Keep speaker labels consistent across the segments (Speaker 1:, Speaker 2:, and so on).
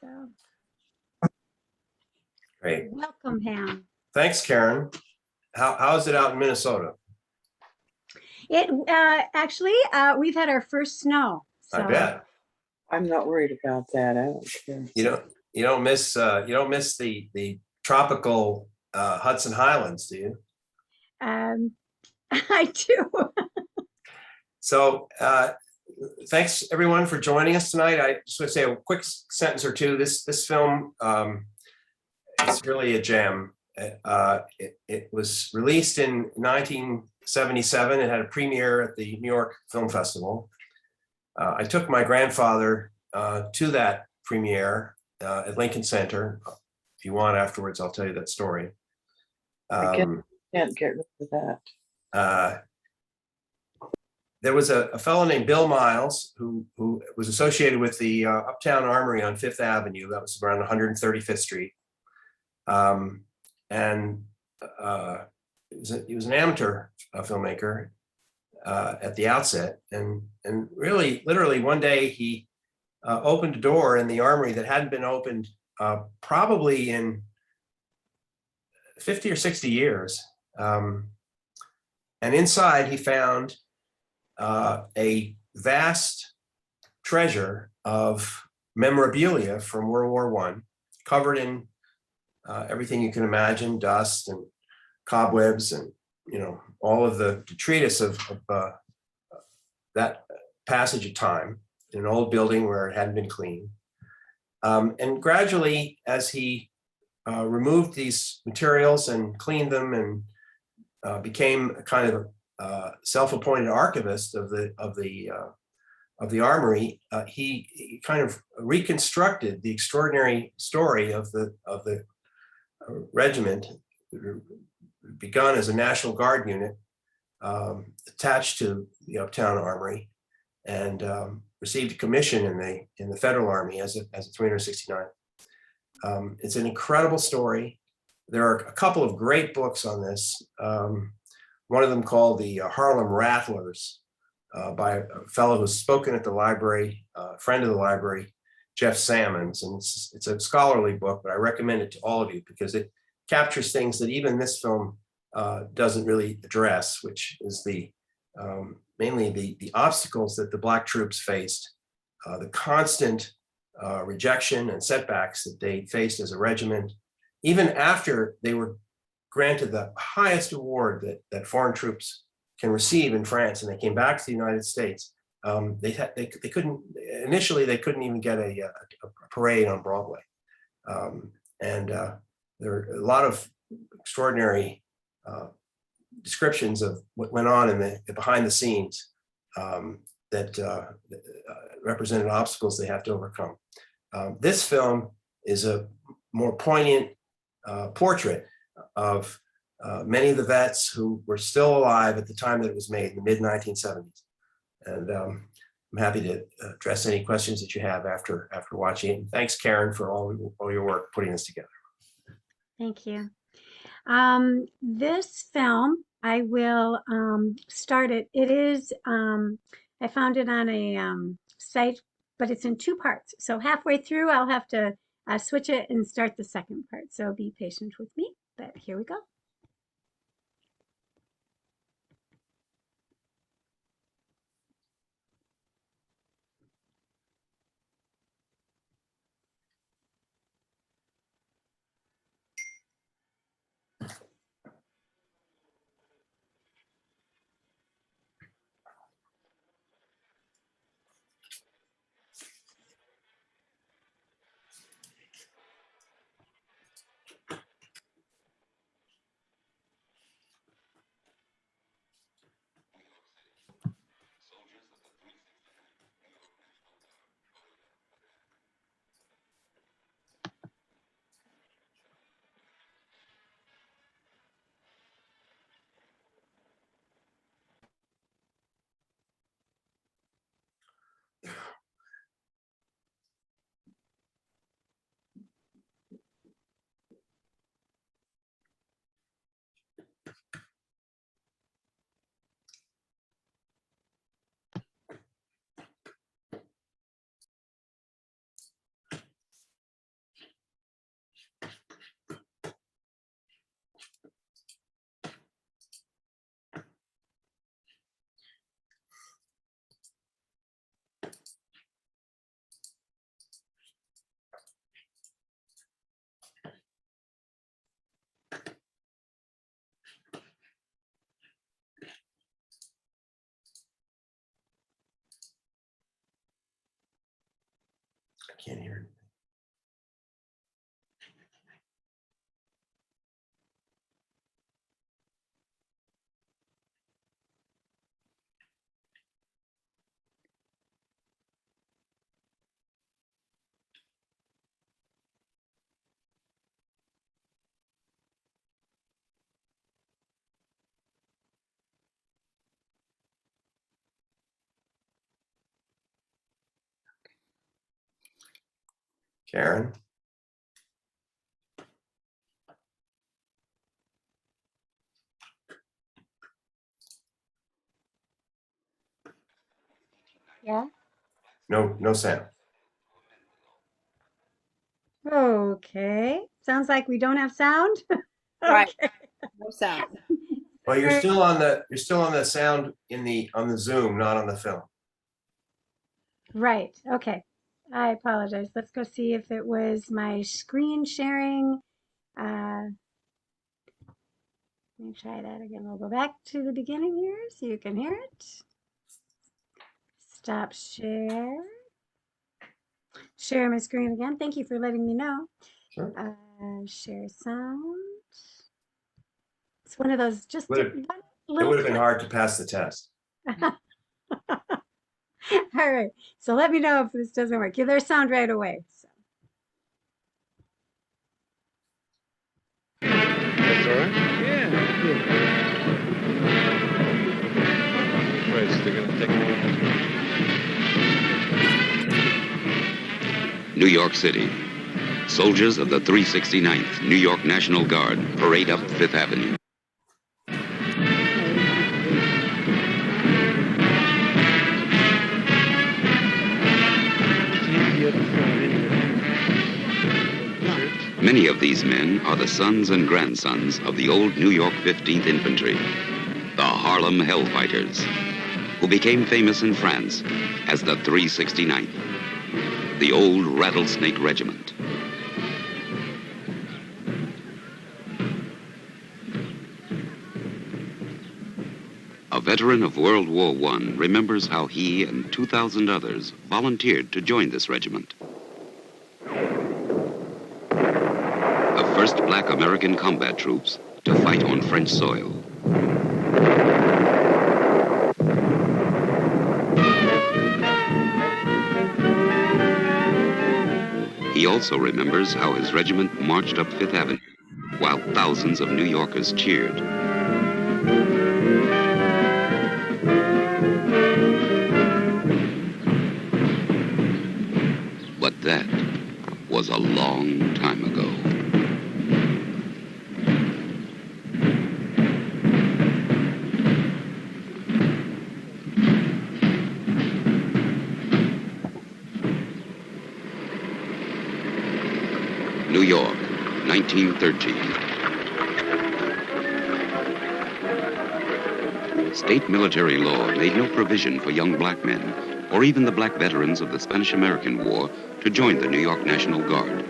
Speaker 1: So
Speaker 2: Great.
Speaker 1: welcome, Ham.
Speaker 2: Thanks, Karen. How is it out in Minnesota?
Speaker 1: It actually we've had our first snow. So
Speaker 2: I bet.
Speaker 3: I'm not worried about that. I don't care.
Speaker 2: You don't miss the tropical Hudson Highlands, do you?
Speaker 1: I do.
Speaker 2: So thanks everyone for joining us tonight. I just want to say a quick sentence or two. This film is really a gem. It was released in 1977. It had a premiere at the New York Film Festival. I took my grandfather to that premiere at Lincoln Center. If you want afterwards, I'll tell you that story.
Speaker 3: I can't get rid of that.
Speaker 2: There was a fellow named Bill Miles who was associated with the Uptown Armory on Fifth Avenue. That was around 135th Street. And he was an amateur filmmaker at the outset. And really, literally one day he opened a door in the armory that hadn't been opened probably in 50 or 60 years. And inside he found a vast treasure of memorabilia from World War I, covered in everything you can imagine, dust and cobwebs and, all of the detritus of that passage of time in an old building where it hadn't been cleaned. And gradually, as he removed these materials and cleaned them and became a kind of self-appointed archivist of the armory, he kind of reconstructed the extraordinary story of the regiment, begun as a National Guard unit attached to the Uptown Armory, and received a commission in the Federal Army as a 369th. It's an incredible story. There are a couple of great books on this. One of them called the Harlem Rattlers by a fellow who's spoken at the library, a friend of the library, Jeff Sammons. And it's a scholarly book, but I recommend it to all of you because it captures things that even this film doesn't really address, which is mainly the obstacles that the Black troops faced, the constant rejection and setbacks that they faced as a regiment, even after they were granted the highest award that foreign troops can receive in France, and they came back to the United States. They couldn't initially. They couldn't even get a parade on Broadway, and there are a lot of extraordinary descriptions of what went on in the behind the scenes that represented obstacles they have to overcome. This film is a more poignant portrait of many of the vets who were still alive at the time that it was made in the mid-1970s. And I'm happy to address any questions that you have after watching it. And thanks, Karen, for all your work putting this together.
Speaker 1: Thank you. This film, I will start it. It is, I found it on a site, but it's in two parts. So halfway through, I'll have to switch it and start the second part. So be patient with me, but here we go.
Speaker 2: I can't hear it. Karen?
Speaker 1: Yeah.
Speaker 2: No sound.
Speaker 1: Okay. Sounds like we don't have sound.
Speaker 4: Right.
Speaker 1: Okay.
Speaker 4: No sound.
Speaker 2: Well, you're still on the sound on the Zoom, not on the film.
Speaker 1: Right. Okay. I apologize. Let's go see if it was my screen sharing. Let me try that again. We'll go back to the beginning here so you can hear it. Stop share. Share my screen again. Thank you for letting me know.
Speaker 2: Sure.
Speaker 1: Share sound. It's one of those just
Speaker 2: Would have-
Speaker 1: one
Speaker 2: It
Speaker 1: little
Speaker 2: would have been
Speaker 1: click.
Speaker 2: hard to pass the test.
Speaker 1: All right. So let me know if this doesn't work. Give their sound right away. So.
Speaker 5: That's all right? Yeah. Right, so they're going to take
Speaker 6: New York City. Soldiers of the 369th New York National Guard parade up Fifth Avenue. Many of these men are the sons and grandsons of the old New York 15th Infantry, the Harlem Hellfighters, who became famous in France as the 369th, the old Rattlesnake Regiment. A veteran of World War I remembers how he and 2,000 others volunteered to join this regiment. The first black American combat troops to fight on French soil. He also remembers how his regiment marched up Fifth Avenue while thousands of New Yorkers cheered. But that was a long time ago. New York, 1913. State military law made no provision for young black men, or even the black veterans of the Spanish-American War, to join the New York National Guard.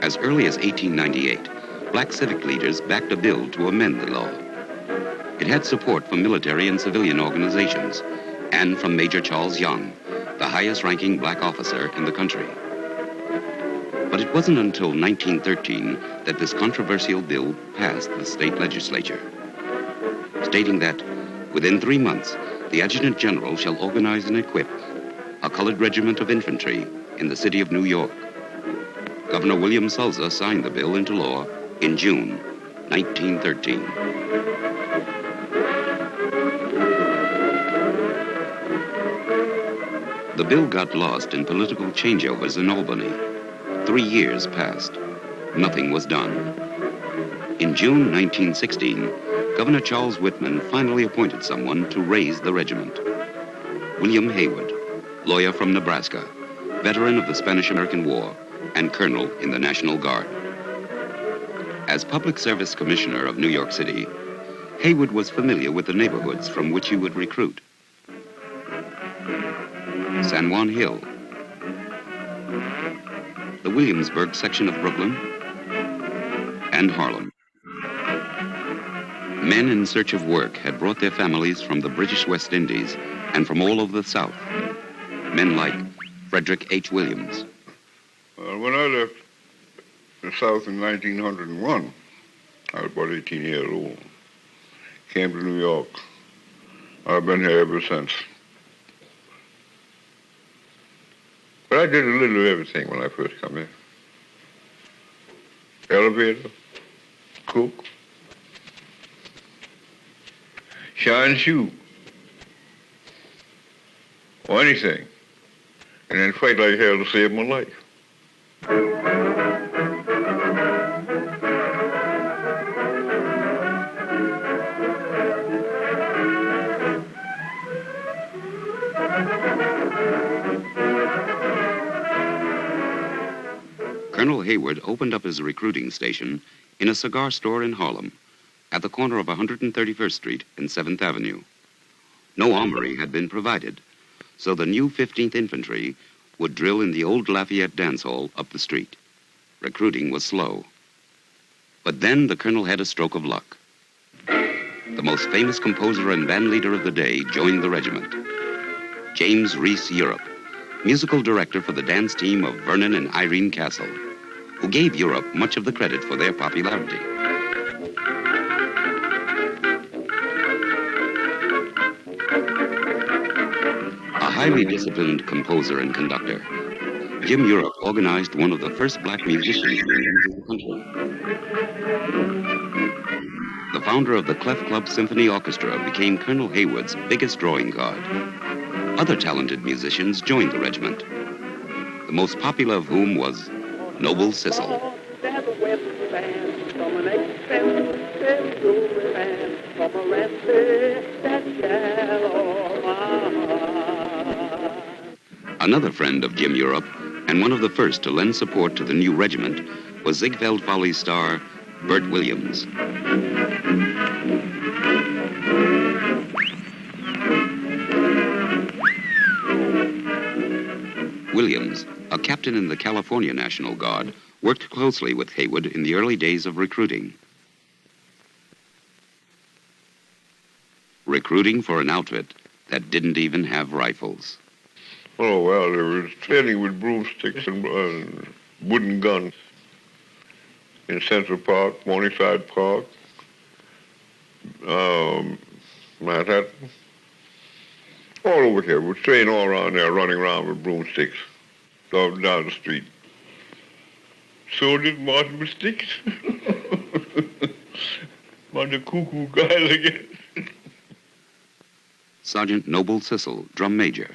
Speaker 6: As early as 1898, black civic leaders backed a bill to amend the law. It had support from military and civilian organizations, and from Major Charles Young, the highest-ranking black officer in the country. But it wasn't until 1913 that this controversial bill passed the state legislature, stating that within 3 months, the Adjutant General shall organize and equip a colored regiment of infantry in the city of New York. Governor William Sulza signed the bill into law in June 1913. The bill got lost in political changeovers in Albany. 3 years passed. Nothing was done. In June 1916, Governor Charles Whitman finally appointed someone to raise the regiment. William Haywood, lawyer from Nebraska, veteran of the Spanish-American War, and colonel in the National Guard. As Public Service Commissioner of New York City, Haywood was familiar with the neighborhoods from which he would recruit. San Juan Hill, the Williamsburg section of Brooklyn, and Harlem. Men in search of work had brought their families from the British West Indies and from all over the South. Men like Frederick H. Williams.
Speaker 7: When I left the South in 1901, I was about 18 years old. Came to New York. I've been here ever since. But I did a little of everything when I first come here. Elevator, cook, shine shoe, or anything, and then fight like hell to save my life.
Speaker 6: Colonel Hayward opened up his recruiting station in a cigar store in Harlem, at the corner of 131st Street and 7th Avenue. No armory had been provided, so the new 15th Infantry would drill in the old Lafayette dance hall up the street. Recruiting was slow. But then the colonel had a stroke of luck. The most famous composer and band leader of the day joined the regiment. James Reese Europe, musical director for the dance team of Vernon and Irene Castle, who gave Europe much of the credit for their popularity. A highly disciplined composer and conductor, Jim Europe organized one of the first black musicians in the country. The founder of the Clef Club Symphony Orchestra became Colonel Hayward's biggest drawing card. Other talented musicians joined the regiment, the most popular of whom was Noble Sissle. Another friend of Jim Europe, and one of the first to lend support to the new regiment, was Ziegfeld Follies star Bert Williams. Williams, a captain in the California National Guard, worked closely with Hayward in the early days of recruiting. Recruiting for an outfit that didn't even have rifles.
Speaker 7: Oh, well, there was training with broomsticks and wooden guns in Central Park, Morningside Park, Manhattan, all over here. We train all around there, running around with broomsticks down the street. Soldiers marching with sticks. Bunch of cuckoo guys again.
Speaker 6: Sergeant Noble Sissle, drum major,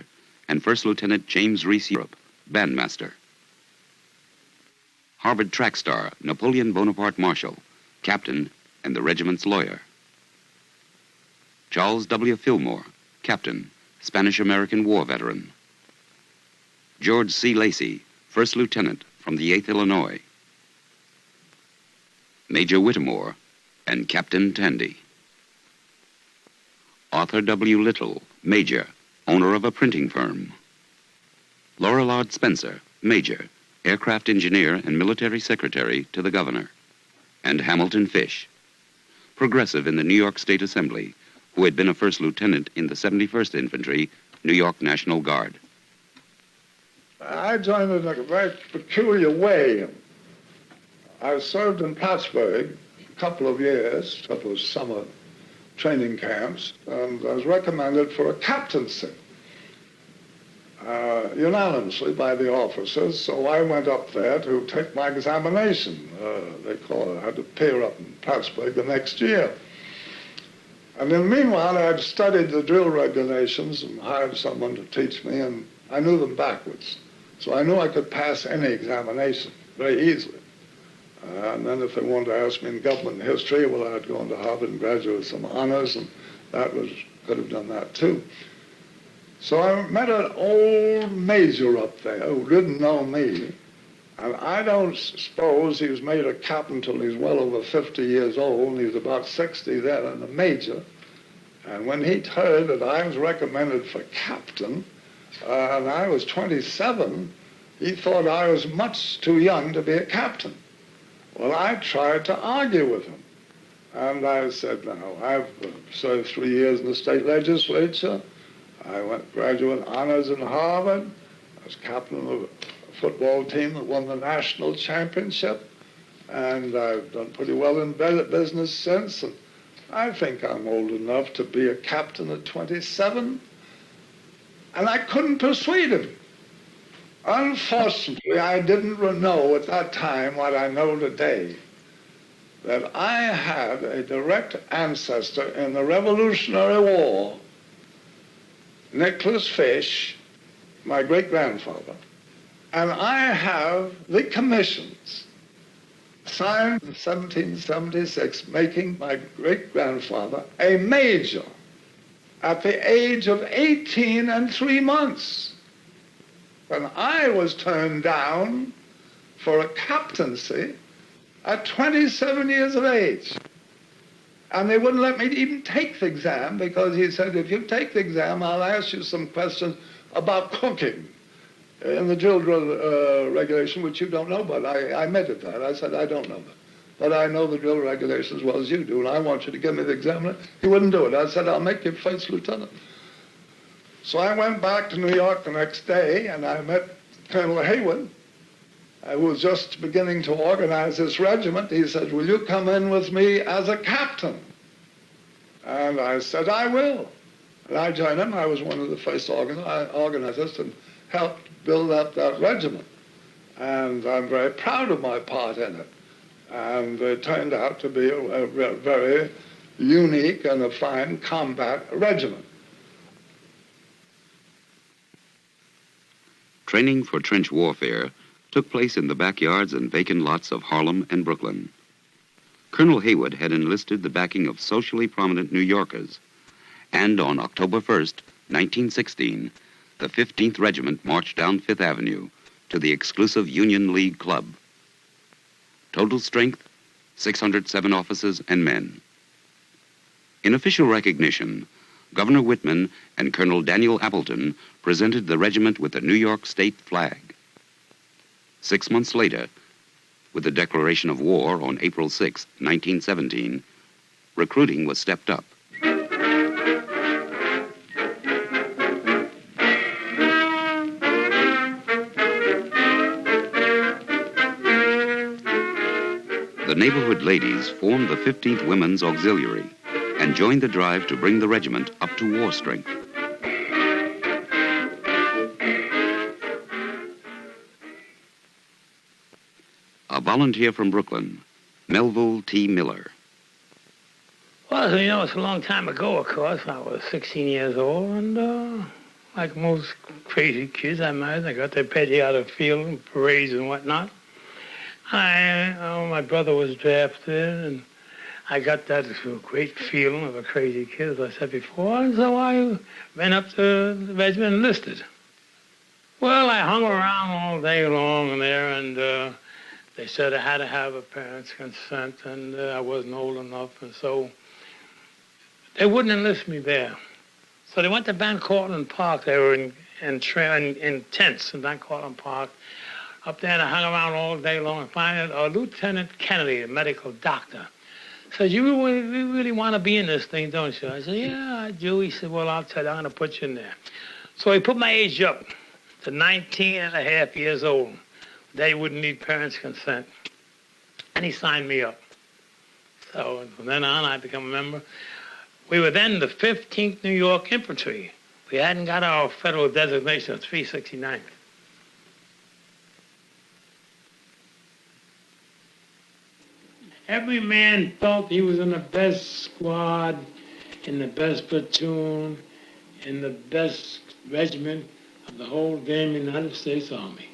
Speaker 6: and First Lieutenant James Reese Europe, bandmaster. Harvard track star Napoleon Bonaparte Marshall, captain and the regiment's lawyer. Charles W. Fillmore, captain, Spanish-American War veteran. George C. Lacey, first lieutenant from the 8th Illinois. Major Whittemore and Captain Tandy. Arthur W. Little, major, owner of a printing firm. Lorillard Spencer, major, aircraft engineer and military secretary to the governor. And Hamilton Fish, progressive in the New York State Assembly, who had been a first lieutenant in the 71st Infantry, New York National Guard.
Speaker 8: I joined in a very peculiar way. I served in Plattsburgh a couple of years, a couple of summer training camps, and I was recommended for a captaincy unanimously by the officers, so I went up there to take my examination. They call it, I had to appear up in Plattsburgh the next year. And in the meanwhile, I had studied the drill regulations and hired someone to teach me, and I knew them backwards. So I knew I could pass any examination very easily. And then if they wanted to ask me in government history, well, I'd gone to Harvard and graduated with some honors, and could have done that too. So I met an old major up there who didn't know me, and I don't suppose he was made a captain till he was well over 50 years old, and he was about 60 then, and a major. And when he'd heard that I was recommended for captain, and I was 27, he thought I was much too young to be a captain. Well, I tried to argue with him. And I said, no, I've served 3 years in the state legislature. I went graduate honors in Harvard. I was captain of a football team that won the national championship, and I've done pretty well in business since. And I think I'm old enough to be a captain at 27, and I couldn't persuade him. Unfortunately, I didn't know at that time what I know today, that I had a direct ancestor in the Revolutionary War, Desmond-Fish, my great-grandfather, and I have the commissions signed in 1776 making my great-grandfather a major at the age of 18 and 3 months. When I was turned down for a captaincy at 27 years of age. And they wouldn't let me even take the exam because he said, if you take the exam, I'll ask you some questions about cooking in the drill regulation, which you don't know, but I admitted that. I said, I don't know that. But I know the drill regulations as well as you do, and I want you to give me the exam. He wouldn't do it. I said, I'll make you first lieutenant. So I went back to New York the next day, and I met Colonel Haywood, who was just beginning to organize this regiment. He said, will you come in with me as a captain? And I said, I will. And I joined him. I was one of the first organizers and helped build up that regiment. And I'm very proud of my part in it. And it turned out to be a very unique and a fine combat regiment.
Speaker 6: Training for trench warfare took place in the backyards and vacant lots of Harlem and Brooklyn. Colonel Haywood had enlisted the backing of socially prominent New Yorkers, and on October 1st, 1916, the 15th Regiment marched down Fifth Avenue to the exclusive Union League Club. Total strength, 607 officers and men. In official recognition, Governor Whitman and Colonel Daniel Appleton presented the regiment with the New York state flag. 6 months later, with the declaration of war on April 6, 1917, recruiting was stepped up. The neighborhood ladies formed the 15th Women's Auxiliary and joined the drive to bring the regiment up to war strength. A volunteer from Brooklyn, Melville T. Miller.
Speaker 9: Well, you know, it's a long time ago, of course. I was 16 years old, and like most crazy kids I met, I got their patriotic feeling, parades and whatnot. My brother was drafted, and I got that great feeling of a crazy kid, as I said before, and so I went up to the regiment and enlisted. Well, I hung around all day long there, and they said I had to have a parent's consent, and I wasn't old enough, and so they wouldn't enlist me there. So they went to Van Cortlandt Park. They were in tents in Van Cortlandt Park. Up there, and I hung around all day long, and finally, Lieutenant Kennedy, a medical doctor, said, you really want to be in this thing, don't you? I said, yeah, I do. He said, well, I'll tell you, I'm going to put you in there. So he put my age up to 19 and a half years old. They wouldn't need parents' consent. And he signed me up. So from then on, I became a member. We were then the 15th New York Infantry. We hadn't got our federal designation of 369th. Every man felt he was in the best squad, in the best platoon, in the best regiment of the whole damn United States Army.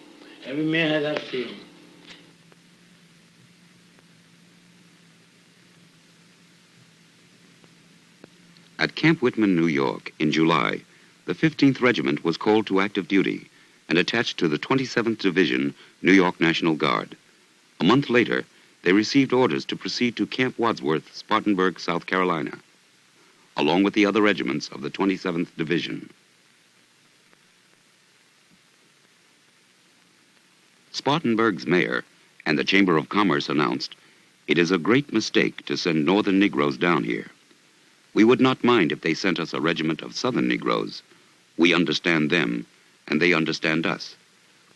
Speaker 9: Every man had that feeling.
Speaker 6: At Camp Whitman, New York, in July, the 15th Regiment was called to active duty and attached to the 27th Division, New York National Guard. A month later, they received orders to proceed to Camp Wadsworth, Spartanburg, South Carolina, along with the other regiments of the 27th Division. Spartanburg's mayor and the Chamber of Commerce announced, "It is a great mistake to send northern Negroes down here. We would not mind if they sent us a regiment of southern Negroes. We understand them, and they understand us."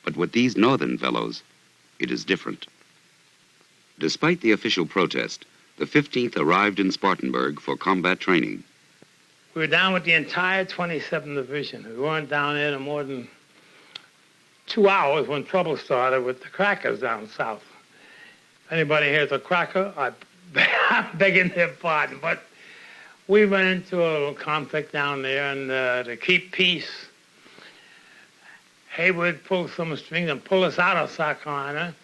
Speaker 6: But with these northern fellows, it is different. Despite the official protest, the 15th arrived in Spartanburg for combat training.
Speaker 9: We were down with the entire 27th Division. We weren't down there no more than 2 hours when trouble started with the crackers down south. If anybody hears a cracker, I'm begging their pardon. But we went into a little conflict down there, and to keep peace, Haywood pulled some strings and pulled us out of South Carolina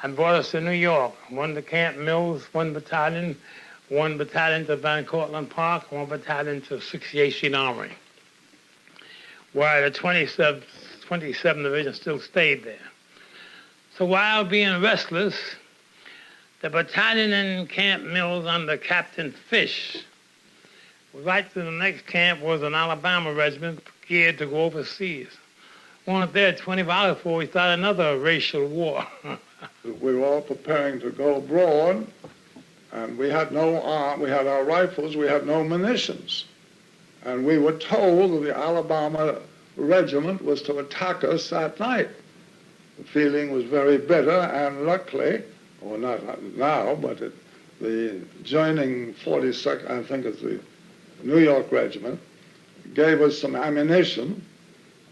Speaker 9: and brought us to New York. One to Camp Mills, one battalion to Van Cortlandt Park, one battalion to 68th Street Armory, where the 27th Division still stayed there. So while being restless, the battalion in Camp Mills under Captain Fish, right to the next camp was an Alabama regiment geared to go overseas. Weren't there 24 hours before we started another racial war.
Speaker 8: We were all preparing to go abroad, and we had no arm, we had our rifles, we had no munitions. And we were told that the Alabama regiment was to attack us that night. The feeling was very bitter, and luckily, or not now, but the joining 42nd, I think it's the New York regiment, gave us some ammunition,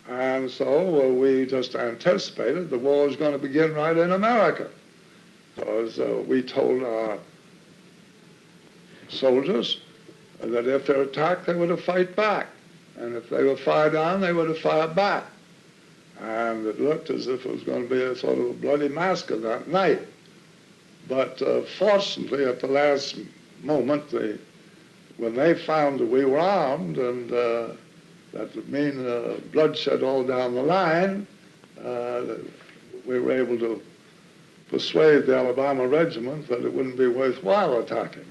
Speaker 8: and so we just anticipated the war was going to begin right in America. Because we told our soldiers that if they were attacked, they were to fight back. And if they were fired on, they were to fire back. And it looked as if it was going to be a sort of a bloody massacre that night. But fortunately, at the last moment, when they found that we were armed and that would mean bloodshed all down the line, we were able to persuade the Alabama regiment that it wouldn't be worthwhile attacking.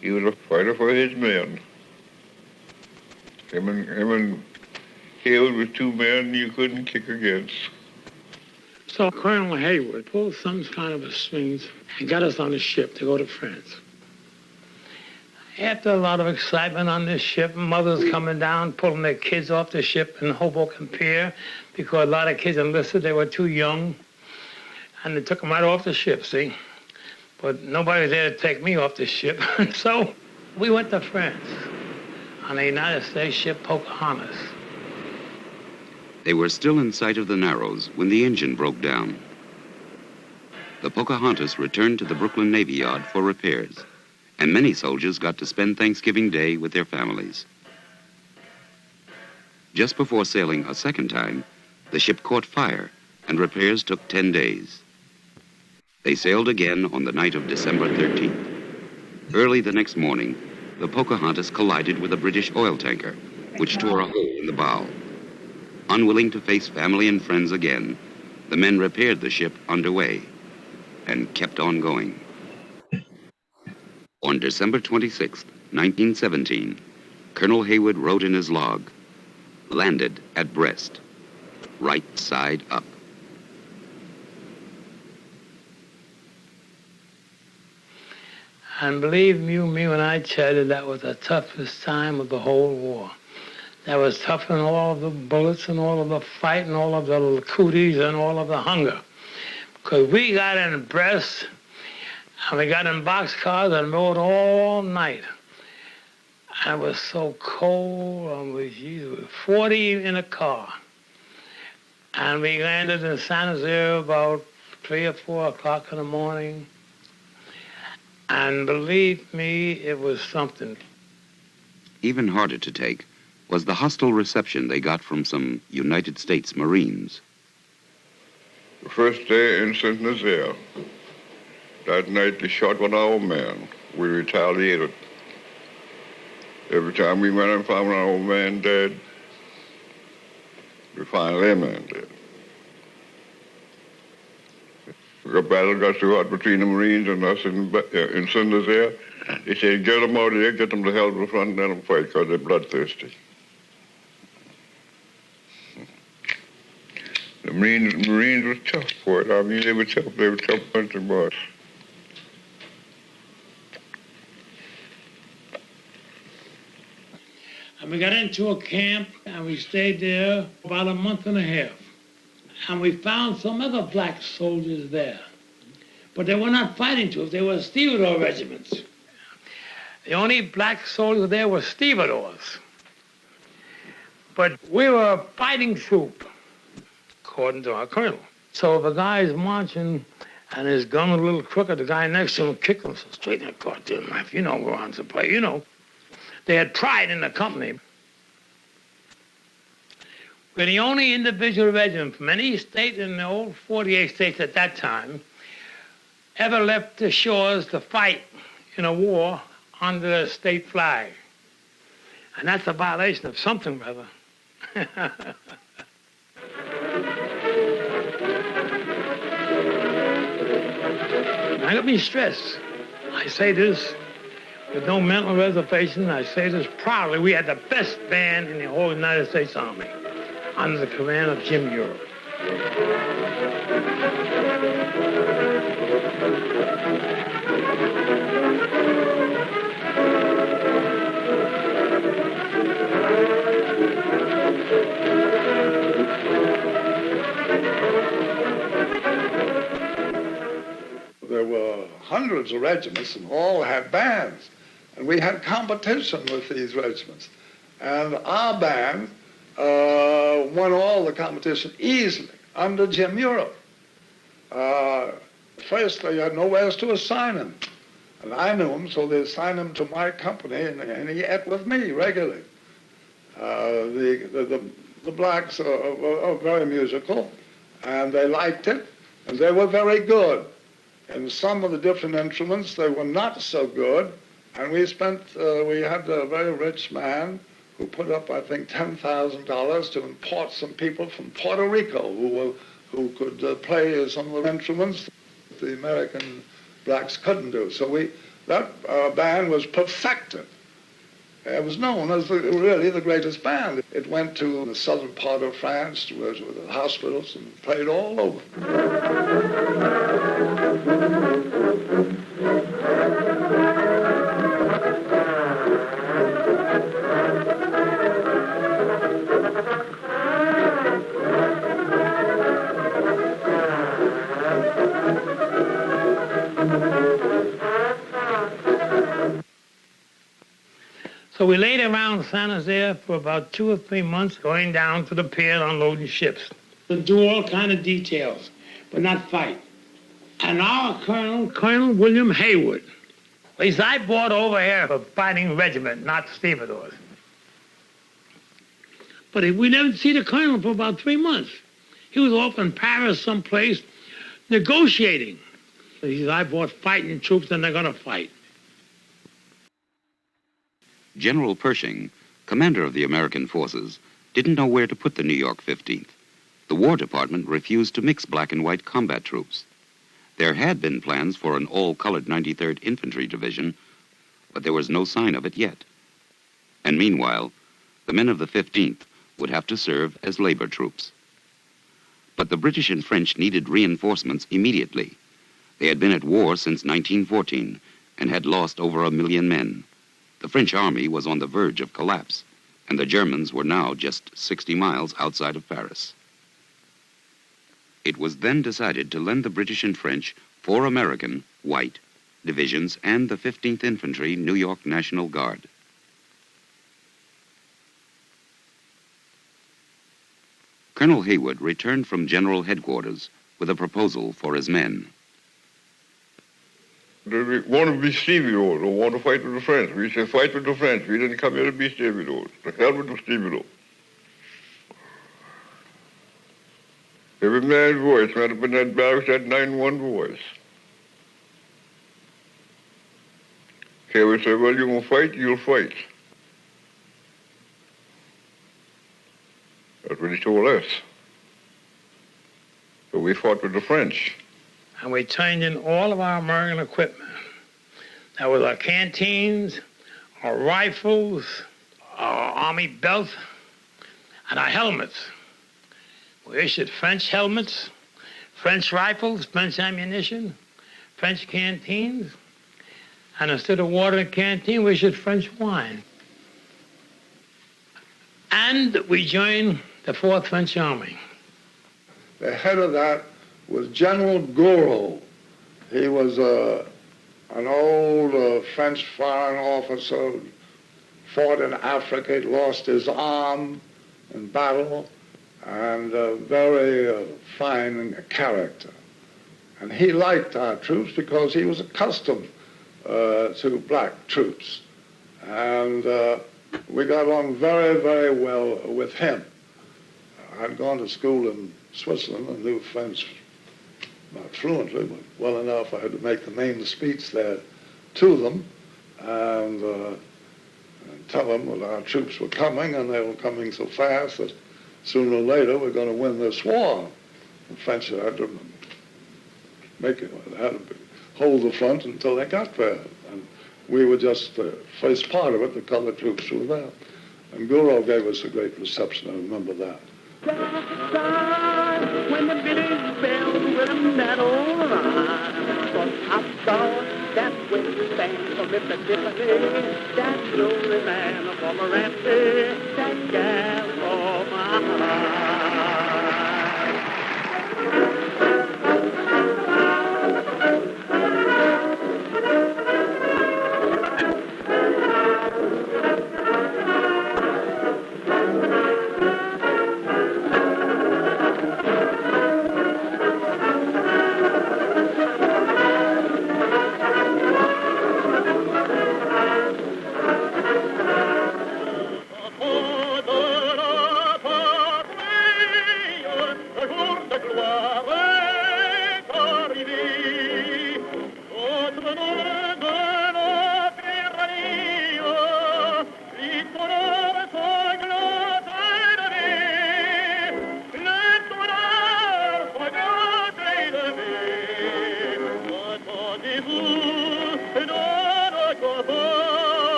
Speaker 7: He was a fighter for his men. Him and Haywood was two men you couldn't kick against.
Speaker 9: So Colonel Haywood pulled some kind of a strings and got us on a ship to go to France. After a lot of excitement on this ship, mothers coming down, pulling their kids off the ship in Hoboken Pier because a lot of kids enlisted, they were too young, and they took them right off the ship, see? But nobody was there to take me off the ship. So we went to France on a United States ship, Pocahontas.
Speaker 6: They were still in sight of the Narrows when the engine broke down. The Pocahontas returned to the Brooklyn Navy Yard for repairs, and many soldiers got to spend Thanksgiving Day with their families. Just before sailing a second time, the ship caught fire, and repairs took 10 days. They sailed again on the night of December 13th. Early the next morning, the Pocahontas collided with a British oil tanker, which tore a hole in the bow. Unwilling to face family and friends again, the men repaired the ship underway and kept on going. On December 26, 1917, Colonel Haywood wrote in his log, "Landed at Brest, right side up."
Speaker 9: And believe you me when I tell you, that was the toughest time of the whole war. That was tougher than all of the bullets and all of the fight and all of the cooties and all of the hunger. Because we got in Brest, and we got in boxcars and rode all night. And it was so cold, and it was 40 in a car. And we landed in San Jose about 3 or 4 o'clock in the morning. And believe me, it was something.
Speaker 6: Even harder to take was the hostile reception they got from some United States Marines.
Speaker 7: The first day in St. Nazaire, that night they shot one of our men. We retaliated. Every time we went and found our old man dead, we find their man dead. The battle got so hot between the Marines and us in St. Nazaire. They said, get them out of here, get them to hell to the front and let them fight because they're bloodthirsty. The Marines were tough for it. I mean, they were tough bunch of boys.
Speaker 9: And We got into a camp and we stayed there about a month and a half. And we found some other black soldiers there. But they were not fighting troops, they were stevedore regiments. The only black soldiers there were stevedores. But we were a fighting troop, according to our colonel. So if a guy is marching and his gun a little crooked, the guy next to him kicked him straight in the goddamn knife. You know, we're on to play, you know. They had pride in the company. We're the only individual regiment from any state in the old 48 states at that time ever left the shores to fight in a war under the state flag. And that's a violation of something, brother. Now, let me stress, I say this with no mental reservation, I say this proudly, we had the best band in the whole United States Army under the command of Jim Europe.
Speaker 8: There were hundreds of regiments and all had bands. And we had competition with these regiments. And our band won all the competition easily under Jim Europe. First, they had nowhere else to assign him. And I knew him, so they assigned him to my company, and he ate with me regularly. The blacks are very musical, and they liked it, and they were very good. And some of the different instruments, they were not so good. And we had a very rich man who put up, I think, $10,000 to import some people from Puerto Rico who could play some of the instruments the American blacks couldn't do. So that band was perfected. It was known as really the greatest band. It went to the southern part of France, to the hospitals, and played all over.
Speaker 9: So we laid around San Jose for about 2 or 3 months, going down to the pier unloading ships. To do all kind of details, but not fight. And our Colonel William Haywood, at least I brought over here a fighting regiment, not stevedores. But we never see the colonel for about 3 months. He was off in Paris someplace negotiating. He said, I brought fighting troops and they're going to fight.
Speaker 6: General Pershing, commander of the American forces, didn't know where to put the New York 15th. The War Department refused to mix black and white combat troops. There had been plans for an all-colored 93rd Infantry Division, but there was no sign of it yet. And meanwhile, the men of the 15th would have to serve as labor troops. But the British and French needed reinforcements immediately. They had been at war since 1914 and had lost over 1 million men. The French army was on the verge of collapse, and the Germans were now just 60 miles outside of Paris. It was then decided to lend the British and French 4 American, white, divisions and the 15th Infantry New York National Guard. Colonel Haywood returned from General Headquarters with a proposal for his men.
Speaker 7: They want to be stevedores or want to fight with the French. We said fight with the French. We didn't come here to be stevedores. The hell with the stevedore. Every man's voice went up in that barracks, that 9-1 voice. Okay, we said, well, you're going to fight, you'll fight. That's what he told us. So we fought with the French.
Speaker 9: And we turned in all of our American equipment. That was our canteens, our rifles, our army belts, and our helmets. We issued French helmets, French rifles, French ammunition, French canteens, and instead of water in the canteen, we issued French wine. And we joined the 4th French Army.
Speaker 8: The head of that was General Gouraud. He was an old French foreign officer, fought in Africa, he lost his arm in battle, and very fine character. And he liked our troops because he was accustomed to black troops. And we got on very, very well with him. I'd gone to school in Switzerland and knew French, not fluently, but well enough. I had to make the main speech there to them and tell them that our troops were coming, and they were coming so fast that sooner or later we're going to win this war. The French had to make it, had to hold the front until they got there. And we were just the first part of it. The colored troops were there. And Gouraud gave us a great reception. I remember that.
Speaker 10: When the village bells with a metal rhyme, for I saw that when you stand for Mississippi, that glory man of Pomerantz, that gal for my heart.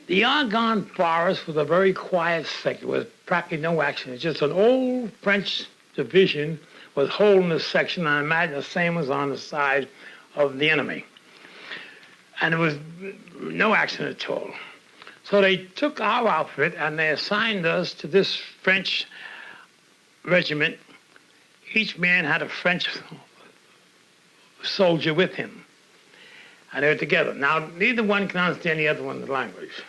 Speaker 10: The Argonne Forest was a very quiet sector with practically no action. It's just an old French division was holding this section. I imagine the same was on the side of the enemy. And there was no action at all. So they took our outfit and they assigned us to this French regiment. Each man had a French soldier with him. And they were together. Now, neither one can understand the other one's language.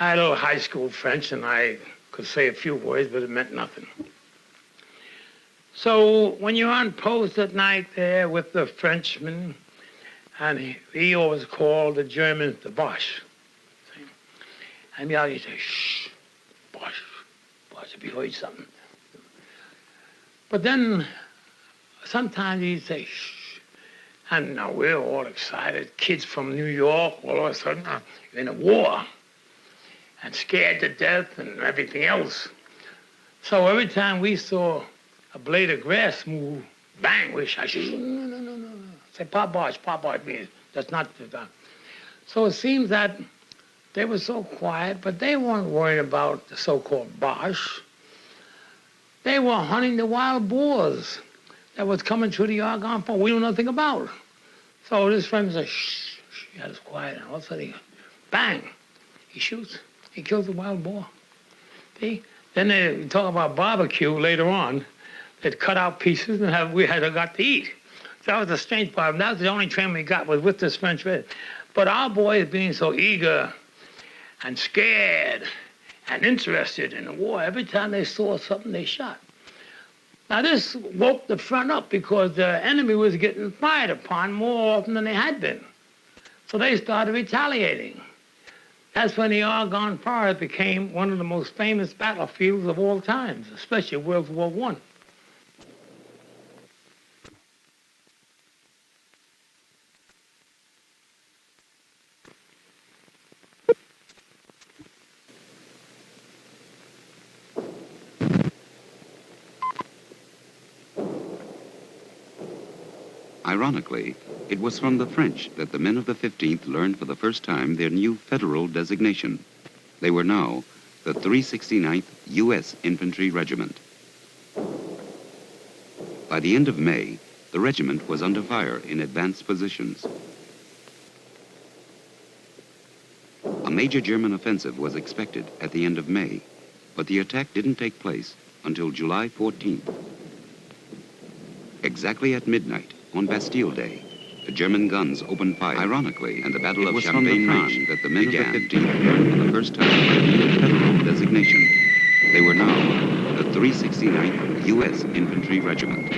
Speaker 10: I had a little high school French, and I could say a few words, but it meant nothing. So when you're on post at night there with the Frenchman, and he always called the Germans the Boche. And the other say, shh, Boche, Boche, if you heard something. But then sometimes he'd say, shh. And now we're all excited. Kids from New York, all of a sudden, in a war. And scared to death and everything else. So every time we saw a blade of grass move, bang, we shout, no. Say, pas Boche means that's not the time. So it seems that they were so quiet, but they weren't worried about the so-called Boche. They were hunting the wild boars that was coming through the Argonne Forest we knew nothing about. So this friend said, shh, he had us quiet, and all of a sudden, bang, he shoots. He kills the wild boar. See? Then they talk about barbecue later on. They'd cut out pieces and we had got to eat. So that was the strange part. That was the only training we got was with this French red. But our boys being so eager and scared and interested in the war, every time they saw something, they shot. Now this woke the front up because the enemy was getting fired upon more often than they had been. So they started retaliating. That's when the Argonne Forest became one of the most famous battlefields of all times, especially World War I.
Speaker 6: Ironically, it was from the French that the men of the 15th learned for the first time their new federal designation. They were now the 369th U.S. Infantry Regiment. By the end of May, the regiment was under fire in advanced positions. A major German offensive was expected at the end of May, but the attack didn't take place until July 14th. Exactly at midnight on Bastille Day, the German guns opened fire. Ironically, and the Battle of Champagne-Marne that the men began. Of the 15th learned for the first time the federal designation. They were now the 369th U.S. Infantry Regiment.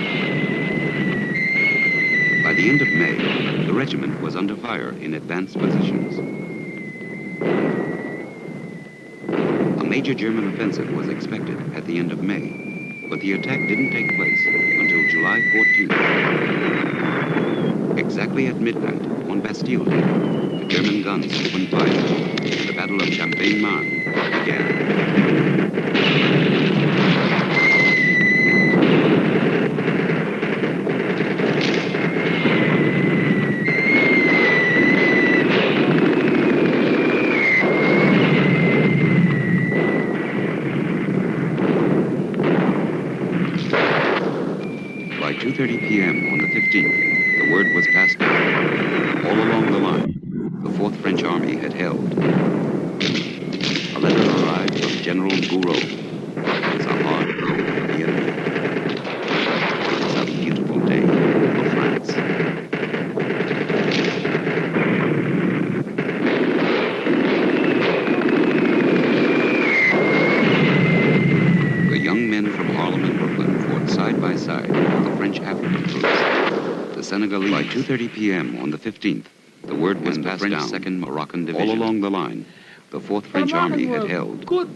Speaker 6: By the end of May, the regiment was under fire in advanced positions. A major German offensive was expected at the end of May, but the attack didn't take place until July 14th. Exactly at midnight on Bastille Day, the German guns opened fire. The Battle of Champagne-Marne began. By 2:30 p.m. on the 15th, the word was passed on. All along the line, the 4th French Army had held. A letter arrived from General Gouraud. It's a hard blow for the enemy. It's a beautiful day for France. The young men from Harlem and Brooklyn fought side by side with the French African troops. The Senegalese. By 2:30 p.m. on the 15th, the word was passed down. 2nd Moroccan Division. All along the line, the 4th French Army had held.
Speaker 10: Good,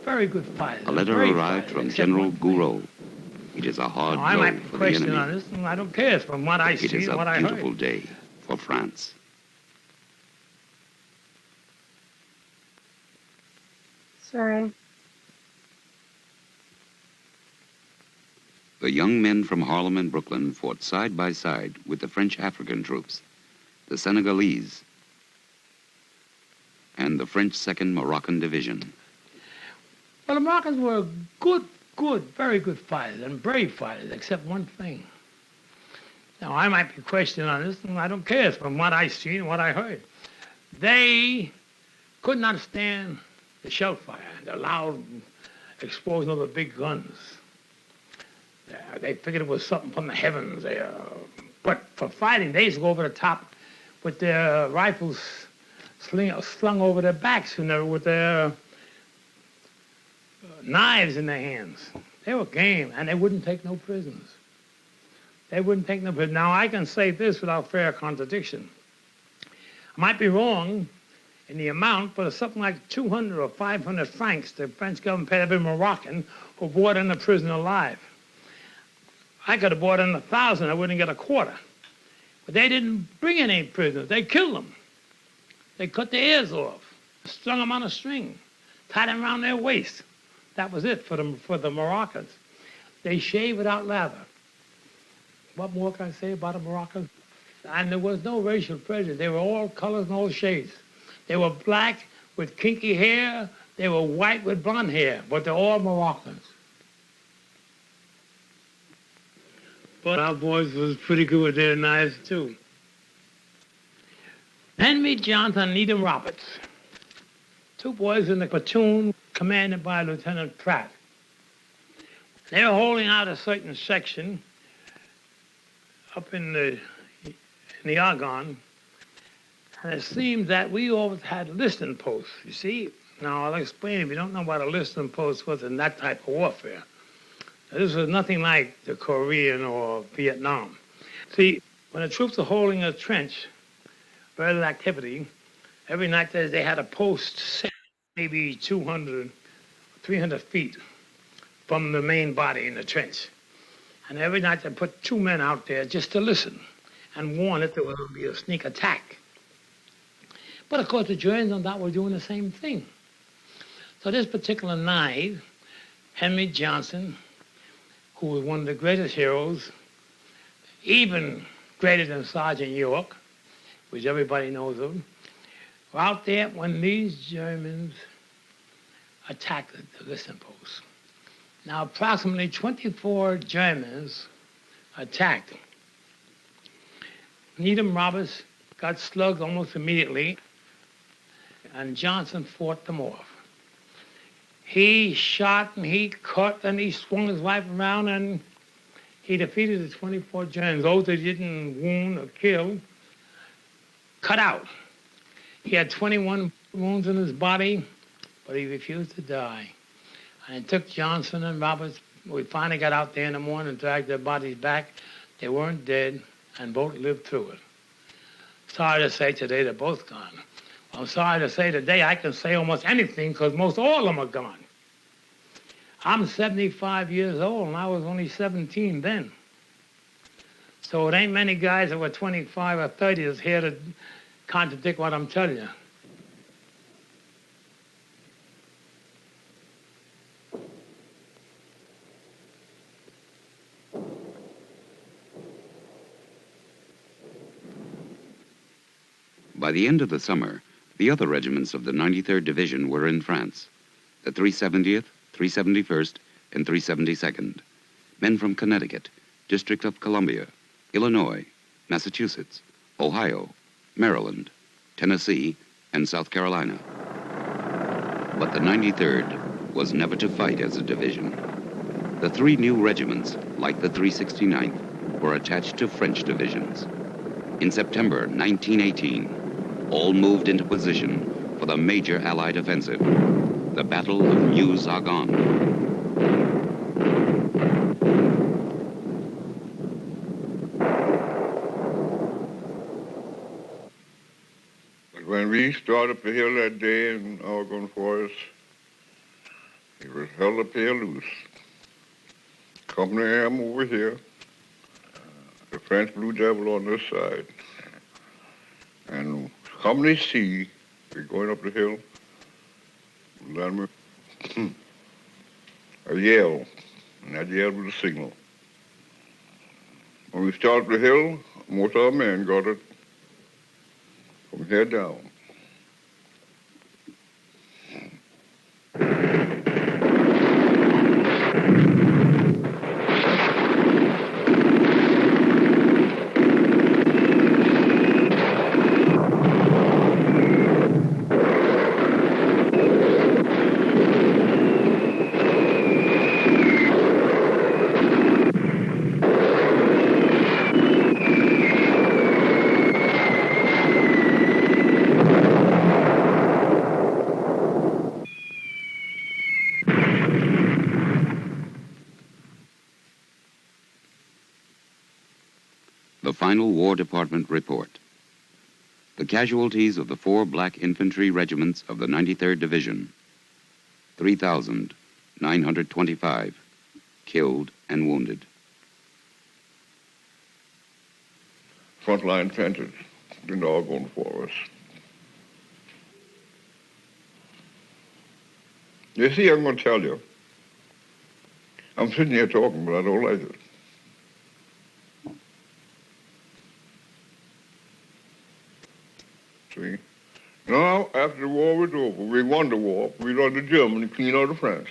Speaker 10: very good fighters.
Speaker 6: A letter arrived from General Gouraud. It is a hard
Speaker 10: I
Speaker 6: blow
Speaker 10: might be
Speaker 6: for the
Speaker 10: questioning
Speaker 6: enemy.
Speaker 10: on this, and I don't care from what I
Speaker 6: It
Speaker 10: see
Speaker 6: is
Speaker 10: and what
Speaker 6: a
Speaker 10: I
Speaker 6: beautiful
Speaker 10: heard.
Speaker 6: day for France.
Speaker 1: Sorry.
Speaker 6: The young men from Harlem and Brooklyn fought side by side with the French African troops, the Senegalese, and the French 2nd Moroccan Division.
Speaker 10: Well, the Moroccans were good, very good fighters and brave fighters, except one thing. Now, I might be questioning on this, and I don't care from what I see and what I heard. They could not stand the shell fire, the loud explosion of the big guns. They figured it was something from the heavens. But for fighting, they used to go over the top with their rifles slung over their backs, with their knives in their hands. They were game, and they wouldn't take no prisoners. They wouldn't take no prisoners. Now, I can say this without fair contradiction. I might be wrong in the amount, but it's something like 200 or 500 francs the French government paid every Moroccan who brought in a prisoner alive. I could have brought in 1,000, I wouldn't get a quarter. But they didn't bring in any prisoners. They killed them. They cut their ears off, strung them on a string, tied them around their waist. That was it for the Moroccans. They shaved without lather. What more can I say about the Moroccans? And there was no racial prejudice. They were all colors and all shades. They were black with kinky hair. They were white with blonde hair, but they're all Moroccans. But our boys was pretty good with their knives, too. Henry Johnson and Needham Roberts, two boys in the platoon commanded by Lieutenant Pratt. They were holding out a certain section up in the Argonne, and it seems that we always had listening posts, you see. Now, I'll explain if you don't know what a listening post was in that type of warfare. This was nothing like the Korean or Vietnam. See, when the troops are holding a trench, very little activity, every night they had a post set maybe 200, 300 feet from the main body in the trench. And every night they put 2 men out there just to listen and warn if there was going to be a sneak attack. But of course the Germans on that were doing the same thing. So this particular night, Henry Johnson, who was one of the greatest heroes, even greater than Sergeant York, which everybody knows of, were out there when these Germans attacked the listen post. Now, approximately 24 Germans attacked. Needham Roberts got slugged almost immediately, and Johnson fought them off. He shot and he cut and he swung his rifle around and he defeated the 24 Germans. Those that didn't wound or kill, cut out. He had 21 wounds in his body, but he refused to die. And it took Johnson and Roberts. We finally got out there in the morning and dragged their bodies back. They weren't dead, and both lived through it. Sorry to say today they're both gone. I'm sorry to say today I can say almost anything because most all of them are gone. I'm 75 years old, and I was only 17 then. So it ain't many guys that were 25 or 30 that's here to contradict what I'm telling you.
Speaker 6: By the end of the summer, the other regiments of the 93rd Division were in France. The 370th, 371st, and 372nd. Men from Connecticut, District of Columbia, Illinois, Massachusetts, Ohio, Maryland, Tennessee, and South Carolina. But the 93rd was never to fight as a division. The three new regiments, like the 369th, were attached to French divisions. In September 1918, all moved into position for the major Allied offensive, the Battle of Meuse-Argonne.
Speaker 7: But when we started up the hill that day in Argonne Forest, it was hell up here loose. Company M over here, the French Blue Devil on this side. And Company C, we're going up the hill, then a yell, and that yell was a signal. When we started the hill, most of our men got it from here down.
Speaker 6: The final War Department report. The casualties of the 4 black infantry regiments of the 93rd Division. 3,925 killed and wounded.
Speaker 7: Frontline trenches in Argonne Forest. You see, I'm going to tell you. I'm sitting here talking, but I don't like it. See? Now, after the war was over, we won the war. We run to Germany, clean out of France.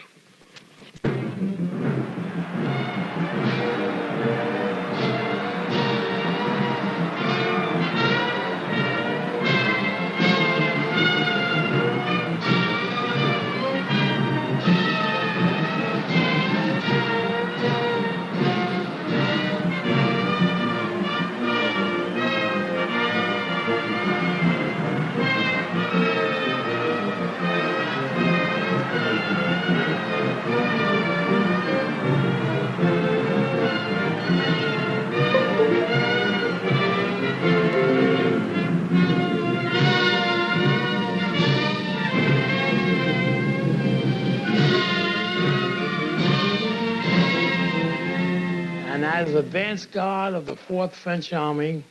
Speaker 10: And as advance guard of the 4th French Army,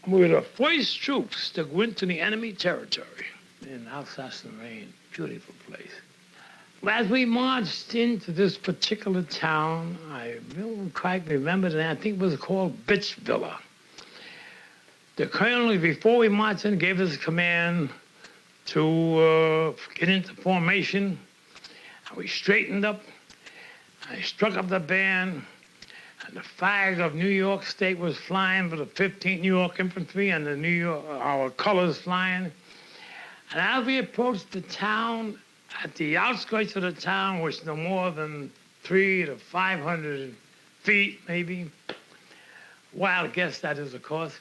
Speaker 10: we were the first troops to go into the enemy territory in Alsace-Lorraine. Beautiful place. As we marched into this particular town, I don't quite remember the name. I think it was called Bitchville. The colonel, before we marched in, gave us a command to get into formation. And we straightened up. I struck up the band, and the flag of New York State was flying for the 15th New York Infantry, and our colors flying. And as we approached the town, at the outskirts of the town, which no more than 300 to 500 feet, maybe, wild guess that is, of course,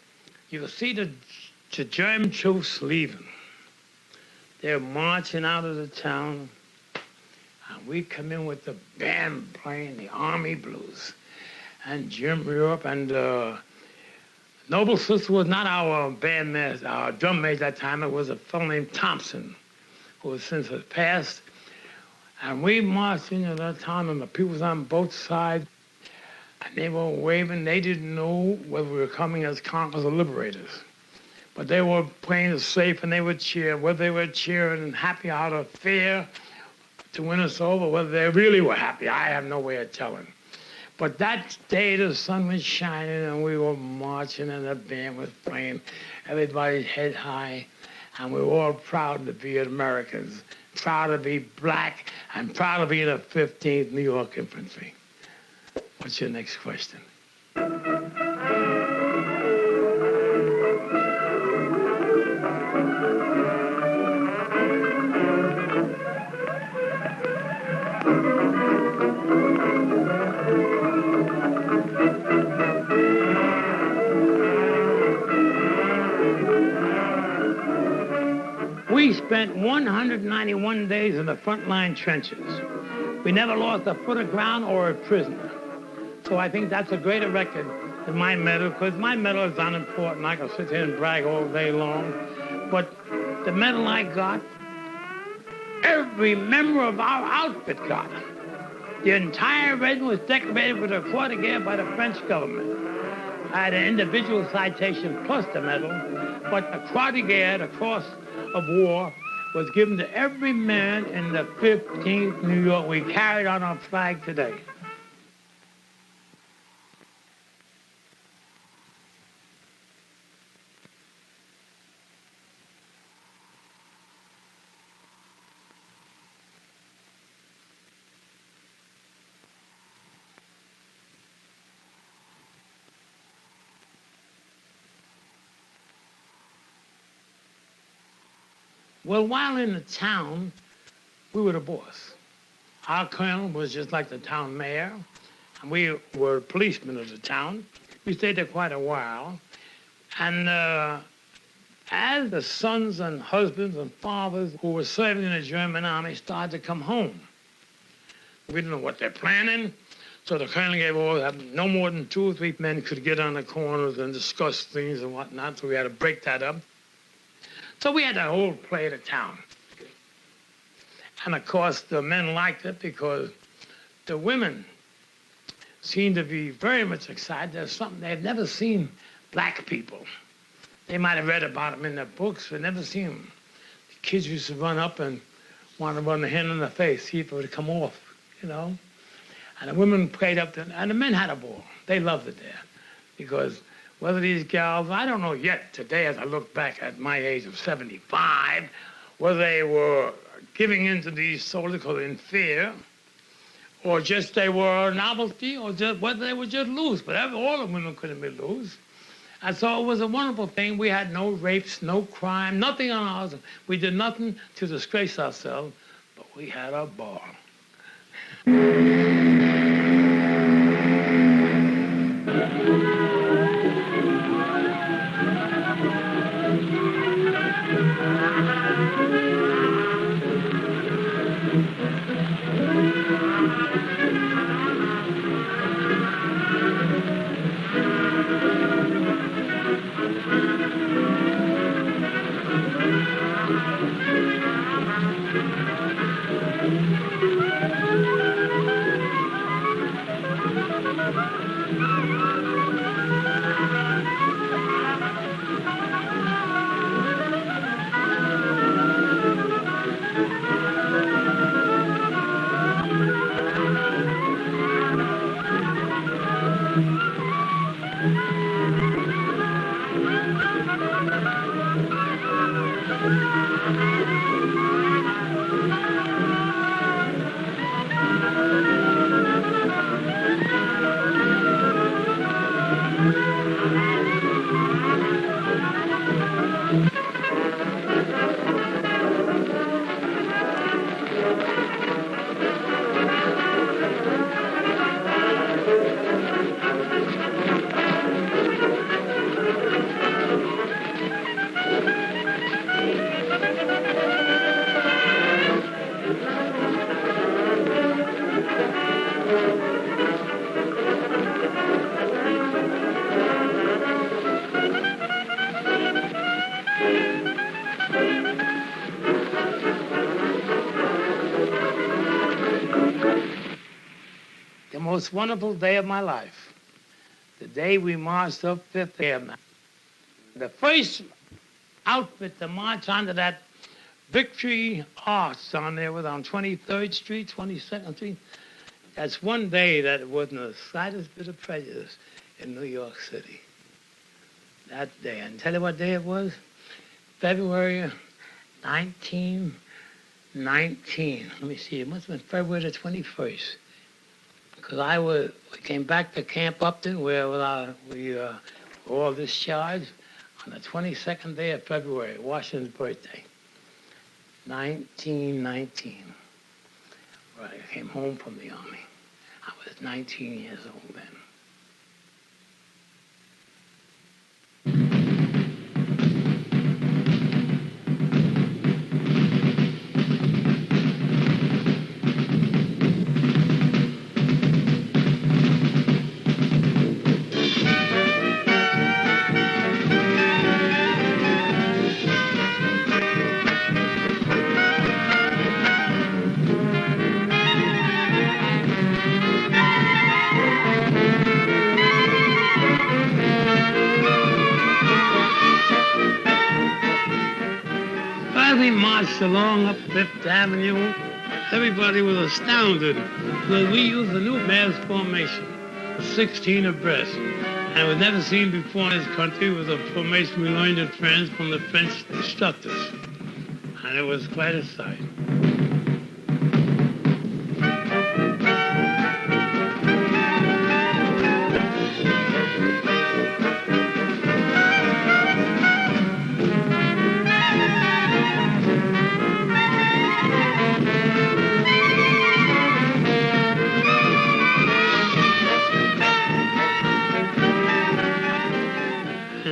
Speaker 10: you could see the German troops leaving. They're marching out of the town, and we come in with the band playing the Army Blues. And Jim Europe and Noble Sister was not our band master, our drum major at that time. It was a fellow named Thompson, who has since passed. And we marched into that town, and the people was on both sides, and they were waving. They didn't know whether we were coming as conquerors or liberators. But they were playing it safe, and they would cheer, whether they were cheering and happy out of fear to win us over, whether they really were happy, I have no way of telling. But that day the sun was shining, and we were marching, and the band was playing, everybody's head high, and we were all proud to be Americans, proud to be black, and proud to be the 15th New York Infantry. What's your next question? We spent 191 days in the frontline trenches. We never lost a foot of ground or a prisoner. So I think that's a greater record than my medal, because my medal is unimportant. I can sit here and brag all day long. But the medal I got, every member of our outfit got. The entire regiment was decorated with a Croix de Guerre by the French government. I had an individual citation plus the medal, but the Croix de Guerre, the Cross of War, was given to every man in the 15th New York. We carried on our flag today. Well, while in the town, we were the boss. Our colonel was just like the town mayor, and we were policemen of the town. We stayed there quite a while. And as the sons and husbands and fathers who were serving in the German army started to come home, we didn't know what they're planning, so the colonel gave orders that no more than 2 or 3 men could get on the corners and discuss things and whatnot, so we had to break that up. So we had the whole play of the town. And of course, the men liked it because the women seemed to be very much excited. There's something they'd never seen black people. They might have read about them in their books, but never seen them. The kids used to run up and want to run the hand in the face, see if it would come off, you know. And the women played up there, and the men had a ball. They loved it there because whether these gals, I don't know yet today as I look back at my age of 75, whether they were giving in to these soldiers in fear, or just they were a novelty, or just whether they were just loose. But all the women couldn't be loose. And so it was a wonderful thing. We had no rapes, no crime, nothing on ours. We did nothing to disgrace ourselves, but we had a ball. most wonderful day of my life. The day we marched up Fifth Avenue. The first outfit to march onto that Victory Arch on there was on 23rd Street, 22nd Street. That's one day that wasn't the slightest bit of prejudice in New York City. That day. And tell you what day it was? February 1919. Let me see. It must have been February the 21st. Because we came back to Camp Upton where we were all discharged on the 22nd day of February, Washington's birthday. 1919. Right, I came home from the Army. I was 19 years old then. As we marched along up Fifth Avenue, everybody was astounded because we used a new mass formation, 16 abreast. And it was never seen before in this country. It was a formation we learned in France from the French instructors. And it was quite a sight.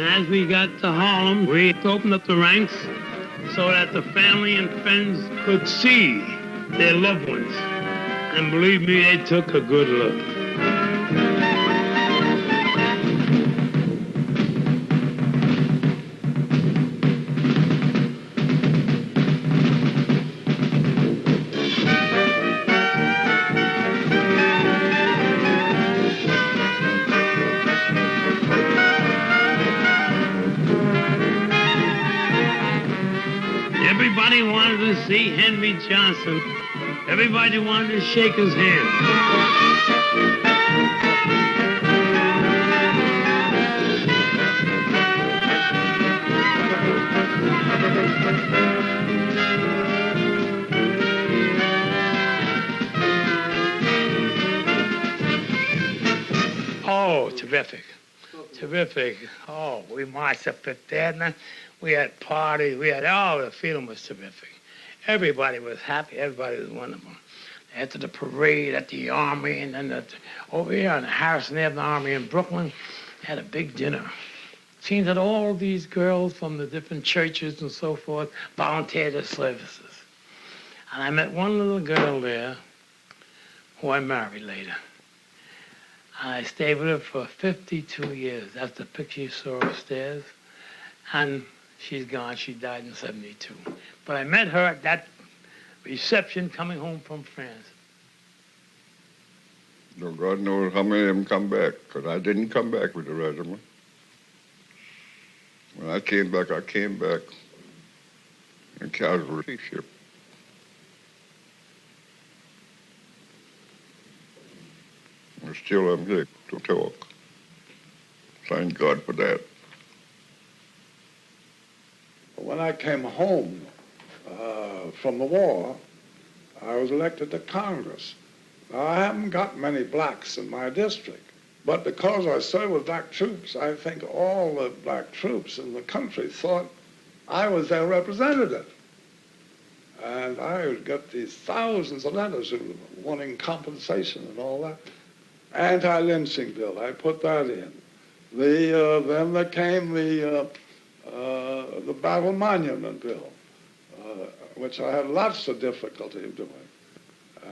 Speaker 10: As we got to Harlem, we opened up the ranks so that the family and friends could see their loved ones. And believe me, they took a good look. Everybody wanted to see Henry Johnson. Everybody wanted to shake his hand. Oh, terrific. Terrific. Oh, we marched up Fifth Avenue. We had parties. The feeling was terrific. Everybody was happy. Everybody was wonderful. After the parade at the Army, and then over here in Harrison Avenue Army in Brooklyn, had a big dinner. It seems that all these girls from the different churches and so forth volunteered their services. And I met one little girl there who I married later. And I stayed with her for 52 years. That's the picture you saw upstairs. And she's gone. She died in 72. But I met her at that reception coming home from France.
Speaker 7: No, God knows how many of them come back, because I didn't come back with the regiment. When I came back in casualty ship. And still I'm here to talk. Thank God for that.
Speaker 8: When I came home from the war, I was elected to Congress. Now, I haven't got many blacks in my district, but because I served with black troops, I think all the black troops in the country thought I was their representative. And I would get these thousands of letters wanting compensation and all that. Anti-lynching bill, I put that in. Then there came the Battle Monument Bill, which I had lots of difficulty of doing.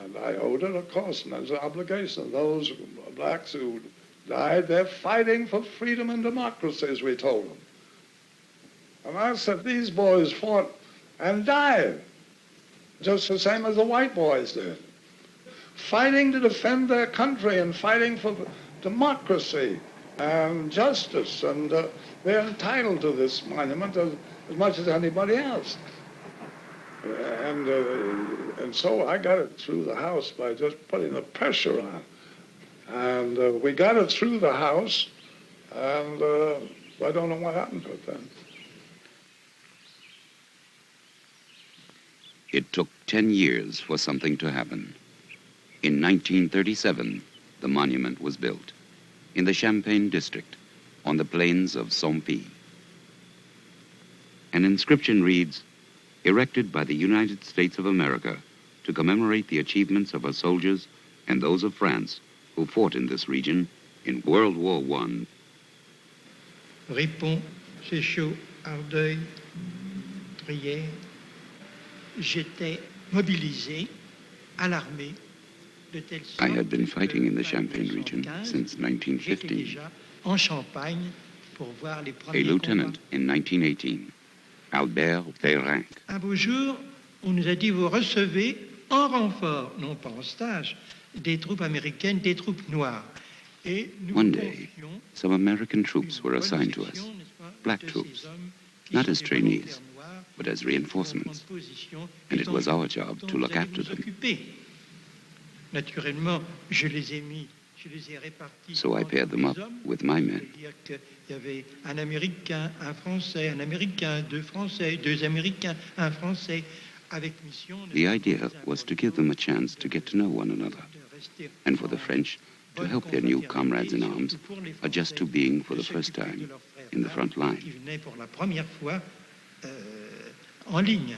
Speaker 8: And I owed it, of course, and there's an obligation. Those blacks who died, they're fighting for freedom and democracy, as we told them. And I said, these boys fought and died, just the same as the white boys did. fighting to defend their country and fighting for democracy and justice, and they're entitled to this monument as much as anybody else. And so I got it through the House by just putting the pressure on. And we got it through the House, and I don't know what happened to it then.
Speaker 6: It took 10 years for something to happen. In 1937, the monument was built in the Champagne district on the plains of Saint-Pie. An inscription reads, "Erected by the United States of America to commemorate the achievements of our soldiers and those of France who fought in this region in World War I."
Speaker 11: Répond, c'est chaud, Ardeuil, Trier. J'étais mobilisé à l'armée de telle sorte.
Speaker 6: I had been fighting in the Champagne region since
Speaker 11: J'étais
Speaker 6: 1915.
Speaker 11: déjà en Champagne pour voir les
Speaker 6: A
Speaker 11: premiers
Speaker 6: lieutenant
Speaker 11: combats.
Speaker 6: in 1918, Albert Vérin.
Speaker 11: Un beau jour, on nous a dit vous recevez en renfort, non pas en stage, des troupes américaines, des troupes noires. Et nous
Speaker 6: One day,
Speaker 11: confions
Speaker 6: some American troops were
Speaker 11: une
Speaker 6: assigned to us,
Speaker 11: bonne section, n'est-ce pas,
Speaker 6: black
Speaker 11: de ces
Speaker 6: troops,
Speaker 11: hommes qui
Speaker 6: not
Speaker 11: sont
Speaker 6: as
Speaker 11: des
Speaker 6: trainees,
Speaker 11: volontaires noirs,
Speaker 6: but as
Speaker 11: qui vont prendre
Speaker 6: reinforcements,
Speaker 11: position
Speaker 6: and
Speaker 11: et
Speaker 6: it was
Speaker 11: dont-
Speaker 6: our job
Speaker 11: dont
Speaker 6: to
Speaker 11: vous
Speaker 6: look
Speaker 11: allez
Speaker 6: after
Speaker 11: vous
Speaker 6: them.
Speaker 11: occuper. Naturellement, je les ai répartis.
Speaker 6: So I
Speaker 11: entre
Speaker 6: paired them
Speaker 11: les
Speaker 6: up
Speaker 11: hommes.
Speaker 6: with my men.
Speaker 11: C'est-à-dire qu'il y avait un Américain, un Français, un Américain, deux Français, deux Américains, un Français, avec mission.
Speaker 6: The idea was to give them a chance to get to know one another, and for the French to help their new comrades in arms adjust to being for the first time in the front
Speaker 11: qui
Speaker 6: line.
Speaker 11: venaient pour la première fois en ligne.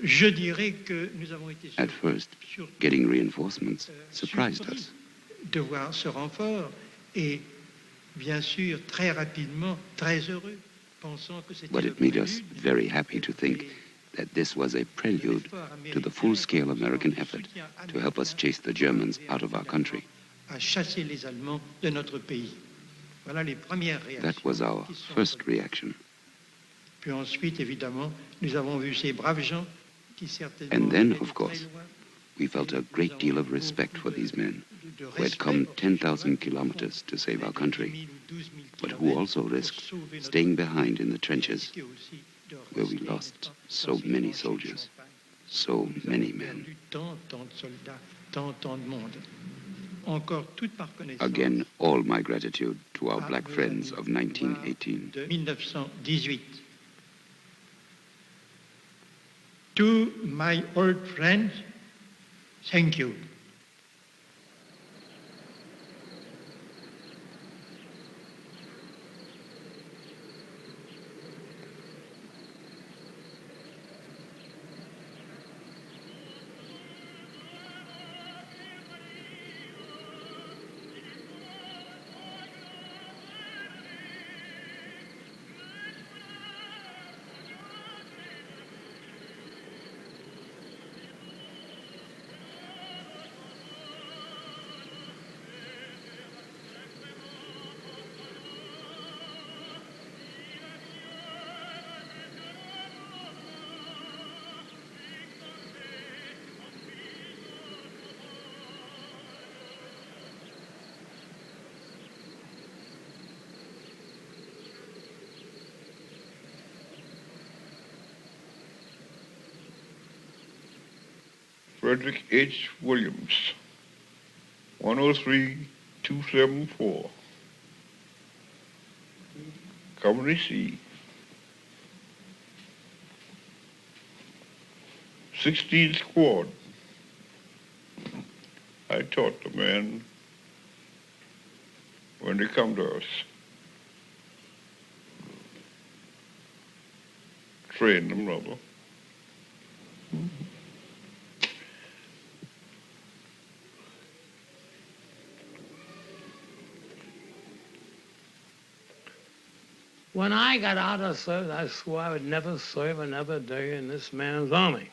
Speaker 11: Je dirais que nous avons été
Speaker 6: At first,
Speaker 11: surpris
Speaker 6: getting reinforcements surprised us.
Speaker 11: de voir ce renfort et bien sûr très rapidement très heureux, pensant que c'était
Speaker 6: But
Speaker 11: le
Speaker 6: it made us
Speaker 11: prélude
Speaker 6: very happy to think that this was a prelude to the full-scale American effort to help us chase the Germans out of our country.
Speaker 11: à chasser les Allemands de notre pays. Voilà les premières réactions.
Speaker 6: That was our
Speaker 11: qui sont
Speaker 6: first
Speaker 11: venues.
Speaker 6: reaction.
Speaker 11: Puis ensuite, évidemment, nous avons vu ces braves gens qui certainement
Speaker 6: And then,
Speaker 11: venaient de
Speaker 6: of course,
Speaker 11: très loin.
Speaker 6: We felt a great deal of respect for these men who had come 10,000 kilometers to save our country, but who also risked staying behind in the trenches where we lost so many soldiers, so many men.
Speaker 11: Tant de soldats, tant de monde. Encore toute ma reconnaissance
Speaker 6: Again, all my gratitude to our black friends of 1918.
Speaker 11: de 1918. To my old friends, thank you.
Speaker 7: Frederick H. Williams, 103-274. Company C. 16th Squad. I taught the men when they come to us. Train them, rather.
Speaker 10: When I got out of service, I swore I would never serve another day in this man's army.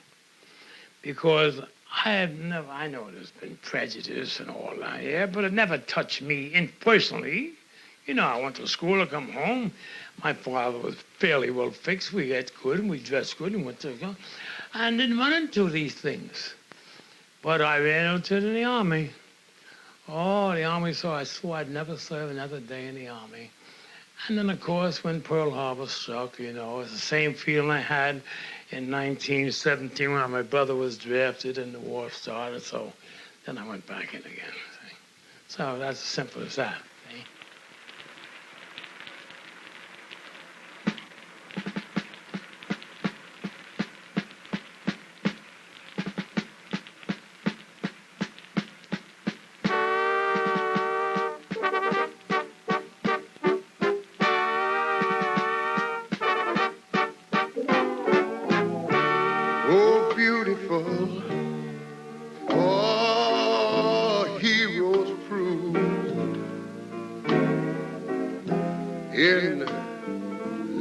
Speaker 10: Because I know there's been prejudice and all that, yeah, but it never touched me personally. You know, I went to school, I come home. My father was fairly well fixed. We ate good and we dressed good and went to, and didn't run into these things. But I ran into the army. Oh, the army, so I swore I'd never serve another day in the army. And then, of course, when Pearl Harbor struck, you know, it's the same feeling I had in 1917 when my brother was drafted and the war started. So then I went back in again. See? So that's as simple as that. See?
Speaker 7: Oh, beautiful, oh, heroes prove in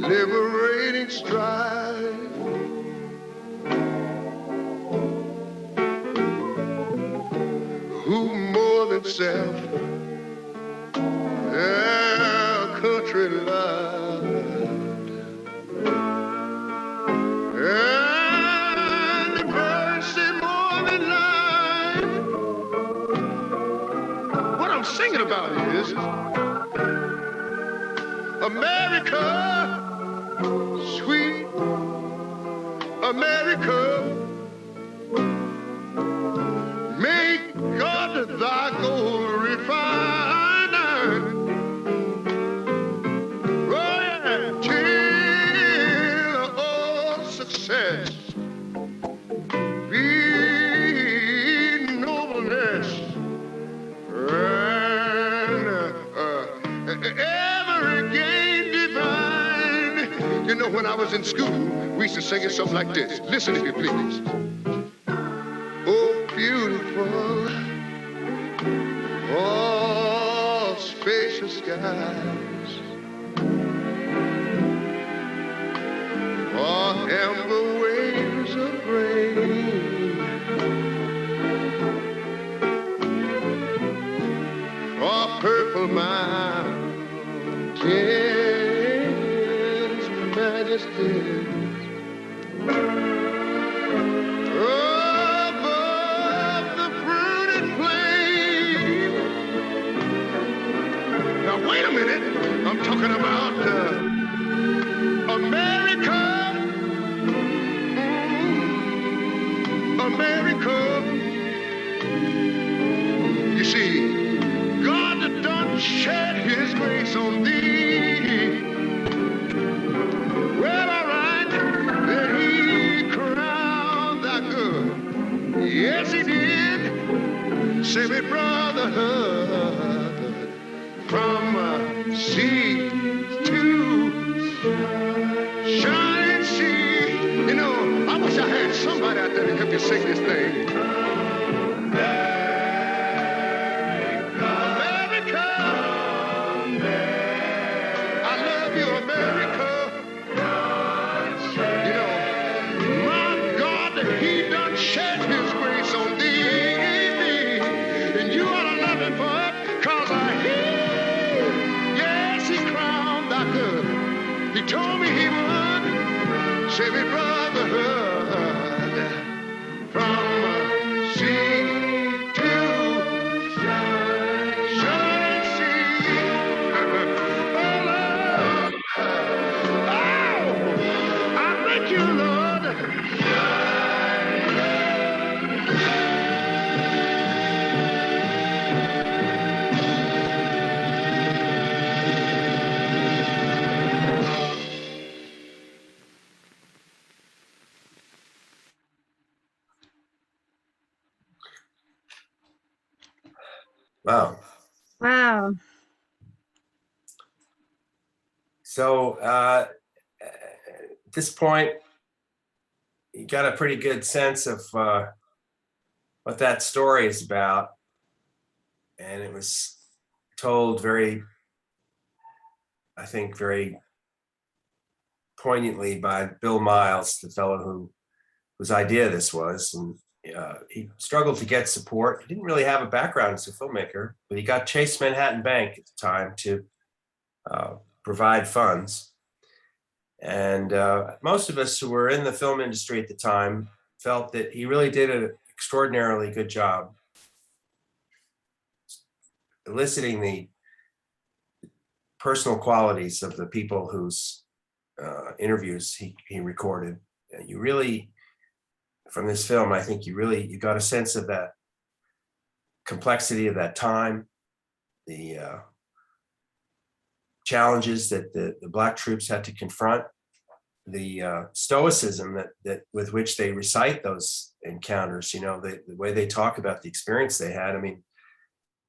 Speaker 7: liberating strife. Who more than self, their country loved. And the mercy more than life. What I'm singing about is America, sweet America, make God thy gold refiner. Oh yeah, till all success be nobleness and every gain divine. You know, when I was in school, we used to sing it something like this. Listen, if you please. Oh, beautiful, oh, spacious skies, oh, amber waves of grain, oh, purple mountains, majesties. Above the fruited plain. Now wait a minute. I'm talking about America. America. You see, God done shed his grace on thee. Well, all right, then he crowned thy good. Yes, he did. Save it, brotherhood, from sea to shining sea. You know, I wish I had somebody out there to help you sing this thing. America, I love you, America. You know, my God, he done shed his grace on thee. And you ought to love him for it, cause yes, he crowned thy good. He told me he would save me brotherhood from sea to shining sea. Oh, Lord. Oh, I thank you, Lord.
Speaker 2: Wow.
Speaker 1: Wow.
Speaker 2: So at this point, you got a pretty good sense of what that story is about. And it was told very, I think, very poignantly by Bill Miles, the fellow whose idea this was. And he struggled to get support. He didn't really have a background as a filmmaker, but he got Chase Manhattan Bank at the time to provide funds. And most of us who were in the film industry at the time felt that he really did a extraordinarily good job eliciting the personal qualities of the people whose interviews he recorded. You really, from this film, I think you got a sense of that complexity of that time, the challenges that the Black troops had to confront, the stoicism that with which they recite those encounters, you know, the way they talk about the experience they had. I mean,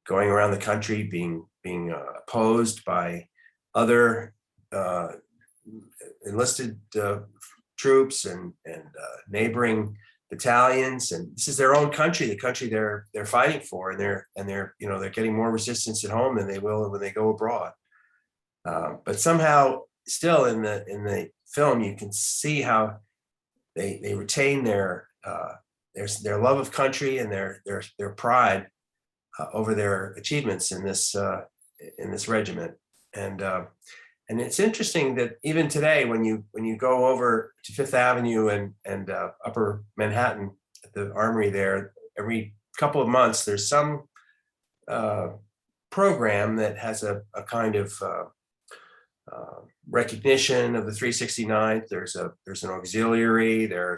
Speaker 2: going around the country, being opposed by other enlisted troops and neighboring battalions, and this is their own country, the country they're fighting for, and they're you know, they're getting more resistance at home than they will when they go abroad. But somehow, still in the film, you can see how they retain their love of country and their pride over their achievements in this regiment. And it's interesting that even today, when you go over to Fifth Avenue and Upper Manhattan at the Armory there, every couple of months there's some program that has a kind of recognition of the 369th. There's an auxiliary. There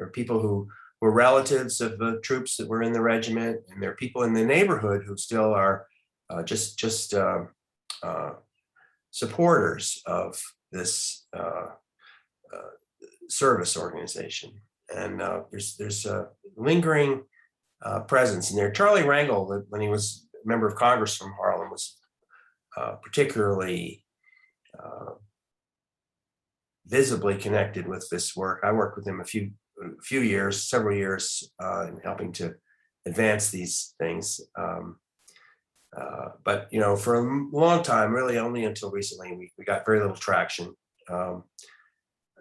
Speaker 2: are people who were relatives of the troops that were in the regiment, and there are people in the neighborhood who still are just supporters of this service organization. And there's a lingering presence in there. Charlie Rangel, when he was a member of Congress from Harlem, was particularly visibly connected with this work. I worked with him several years in helping to advance these things. But you know, for a long time, really only until recently, we got very little traction.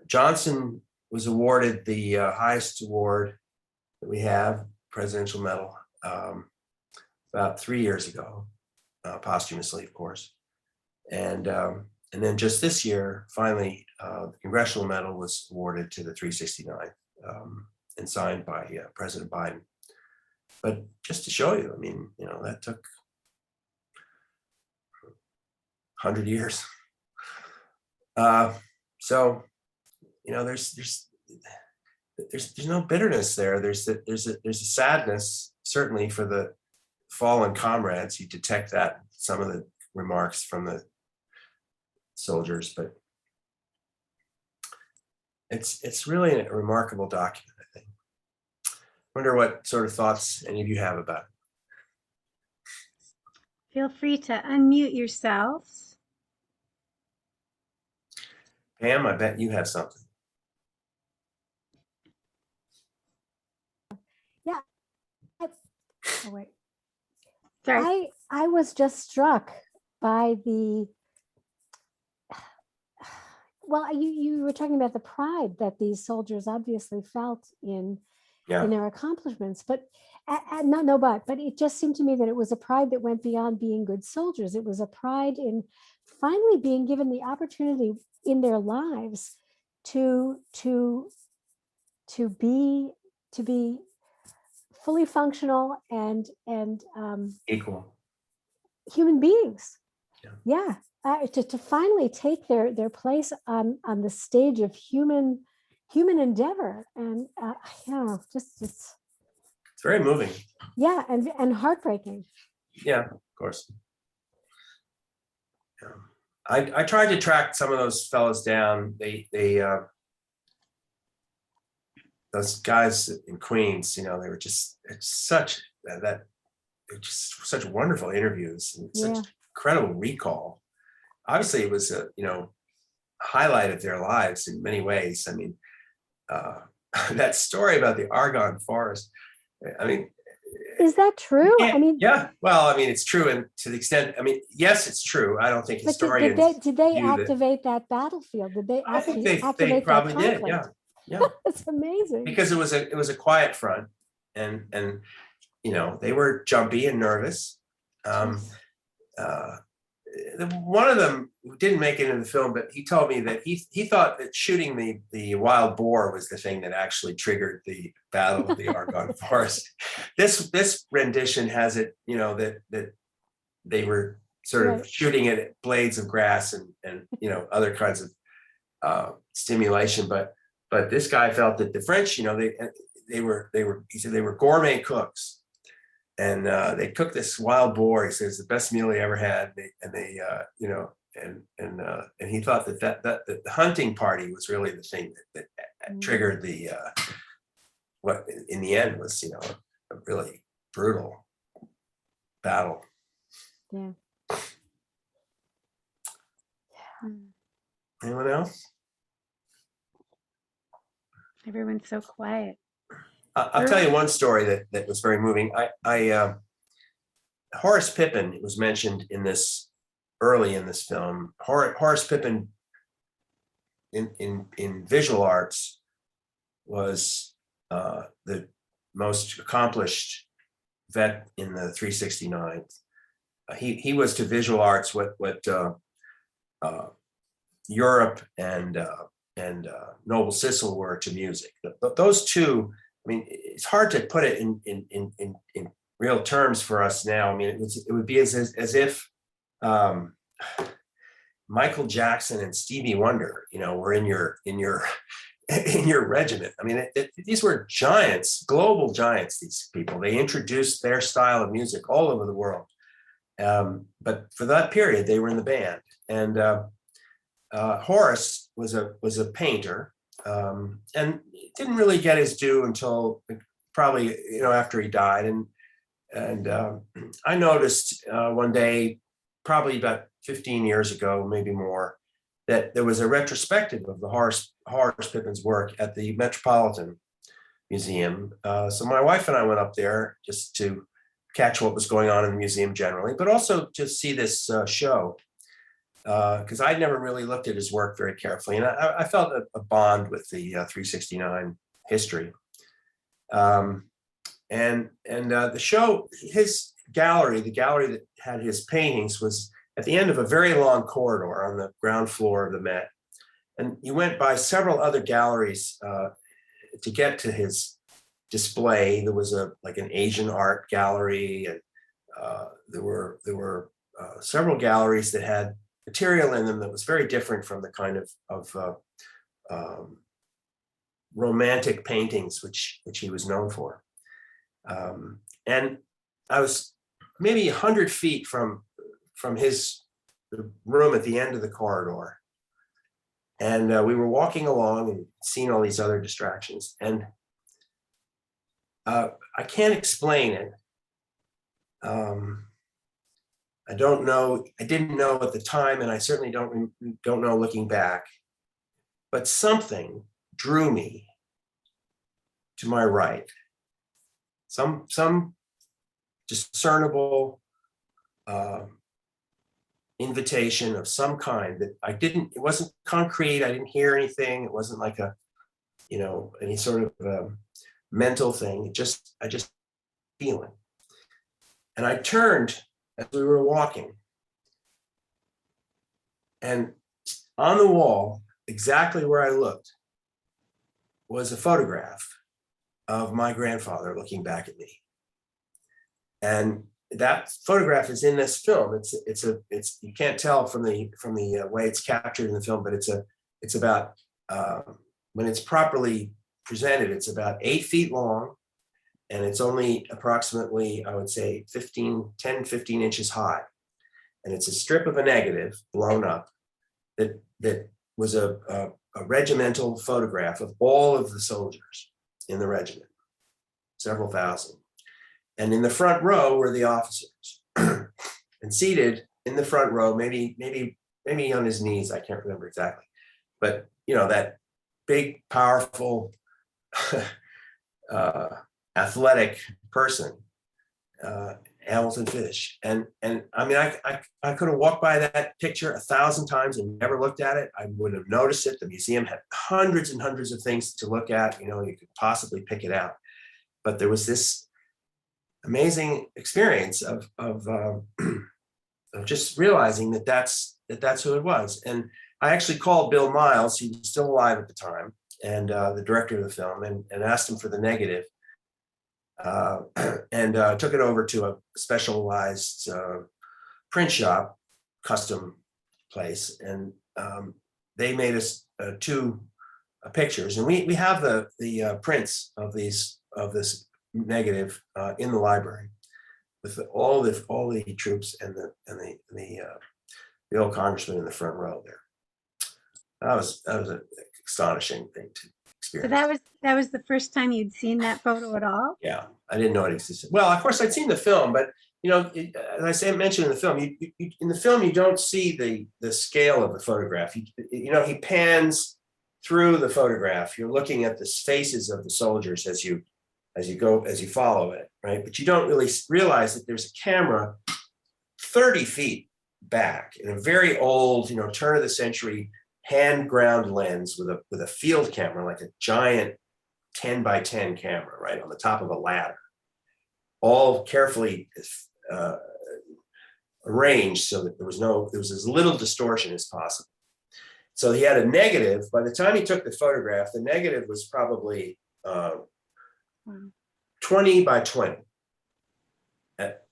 Speaker 2: Johnson was awarded the highest award that we have, Presidential Medal, about 3 years ago, posthumously, of course. And then just this year, finally, the Congressional Medal was awarded to the 369th and signed by President Biden. But just to show you, I mean, you know, that took 100 years. So, you know, there's no bitterness there. There's a sadness, certainly, for the fallen comrades. You detect that in some of the remarks from the soldiers, but it's really a remarkable document, I think. Wonder what sort of thoughts any of you have about it.
Speaker 1: Feel free to unmute yourselves.
Speaker 2: Pam, I bet you have something.
Speaker 12: Yeah. Oh, wait.
Speaker 1: Sorry.
Speaker 12: I was just struck by the, well, you were talking about the pride that these soldiers obviously felt in their accomplishments, but but it just seemed to me that it was a pride that went beyond being good soldiers. It was a pride in finally being given the opportunity in their lives to be fully functional and
Speaker 2: Equal
Speaker 12: human beings. Yeah. To finally take their place on the stage of human endeavor, and it's
Speaker 2: very moving.
Speaker 12: Yeah, and heartbreaking.
Speaker 2: Yeah, of course. Yeah. I tried to track some of those fellows down. Those guys in Queens, you know, they were just such wonderful interviews and such incredible recall. Obviously, it was a highlight of their lives in many ways. I mean, that story about the Argonne Forest. I mean,
Speaker 12: is that true? I mean,
Speaker 2: yeah. Well, I mean, it's true, and to the extent, I mean, yes, it's true. I don't think historians.
Speaker 12: Did they activate that battlefield? Did they?
Speaker 2: I think they probably did. Yeah, yeah.
Speaker 12: It's amazing
Speaker 2: because it was a quiet front, and you know, they were jumpy and nervous. one of them didn't make it in the film, but he told me that he thought that shooting the wild boar was the thing that actually triggered the Battle of the Argonne Forest. This rendition has it, that they were sort of shooting at blades of grass and other kinds of stimulation, but this guy felt that the French, he said they were gourmet cooks. And they cooked this wild boar. He says the best meal he ever had. And he thought that the hunting party was really the thing that triggered the what in the end was a really brutal battle.
Speaker 12: Yeah.
Speaker 2: Anyone else?
Speaker 1: Everyone's so quiet.
Speaker 2: I'll tell you one story that was very moving. Horace Pippin was mentioned early in this film. Horace Pippin in visual arts was the most accomplished vet in the 369th. He was to visual arts what Europe and Noble Sissel were to music. Those two. I mean, it's hard to put it in real terms for us now. I mean, it would be as if Michael Jackson and Stevie Wonder, were in your regiment. I mean, these were giants, global giants. These people, they introduced their style of music all over the world. But for that period, they were in the band. And Horace was a painter. And didn't really get his due until probably after he died, and I noticed one day, probably about 15 years ago, maybe more, that there was a retrospective of the Horace Pippin's work at the Metropolitan Museum. So my wife and I went up there just to catch what was going on in the museum generally, but also to see this show. Because I'd never really looked at his work very carefully, and I felt a bond with the 369 history. And the show, his gallery, the gallery that had his paintings, was at the end of a very long corridor on the ground floor of the Met. And you went by several other galleries to get to his display. There was like an Asian art gallery, and there were several galleries that had material in them that was very different from the kind of romantic paintings which he was known for. And I was maybe 100 feet from his room at the end of the corridor. And we were walking along and seeing all these other distractions. And I can't explain it. I don't know. I didn't know at the time, and I certainly don't know looking back. But something drew me to my right. Some discernible invitation of some kind that it wasn't concrete. I didn't hear anything. It wasn't like any sort of mental thing. I just feeling. And I turned as we were walking, and on the wall, exactly where I looked, was a photograph of my grandfather looking back at me. And that photograph is in this film. It's you can't tell from the way it's captured in the film, but it's about when it's properly presented, it's about 8 feet long, and it's only approximately, I would say, 10, 15 inches high. And it's a strip of a negative blown up that was a regimental photograph of all of the soldiers in the regiment, several thousand. And in the front row were the officers. And seated in the front row, maybe on his knees, I can't remember exactly, but that big, powerful, athletic person, Hamilton-Fish. And I mean, I could have walked by that picture 1,000 times and never looked at it. I would have noticed it. The museum had hundreds and hundreds of things to look at. You could possibly pick it out. But there was this amazing experience of just realizing that that's who it was. And I actually called Bill Miles, he was still alive at the time, and the director of the film, and asked him for the negative. And took it over to a specialized print shop, custom place, and they made us 2 pictures, and we have the prints of this negative in the library with all the troops and the old congressman in the front row there. That was an astonishing thing to experience.
Speaker 1: So that was the first time you'd seen that photo at all?
Speaker 2: Yeah, I didn't know it existed. Well, of course, I'd seen the film, but as I mentioned in the film, you don't see the scale of the photograph. He pans through the photograph. You're looking at the faces of the soldiers as you follow it, right? But you don't really realize that there's a camera 30 feet back in a very old, turn of the century hand ground lens with a field camera, like a giant 10 by 10 camera, right, on the top of a ladder, all carefully arranged so that there was as little distortion as possible. So he had a negative. By the time he took the photograph, the negative was probably 20 by 20.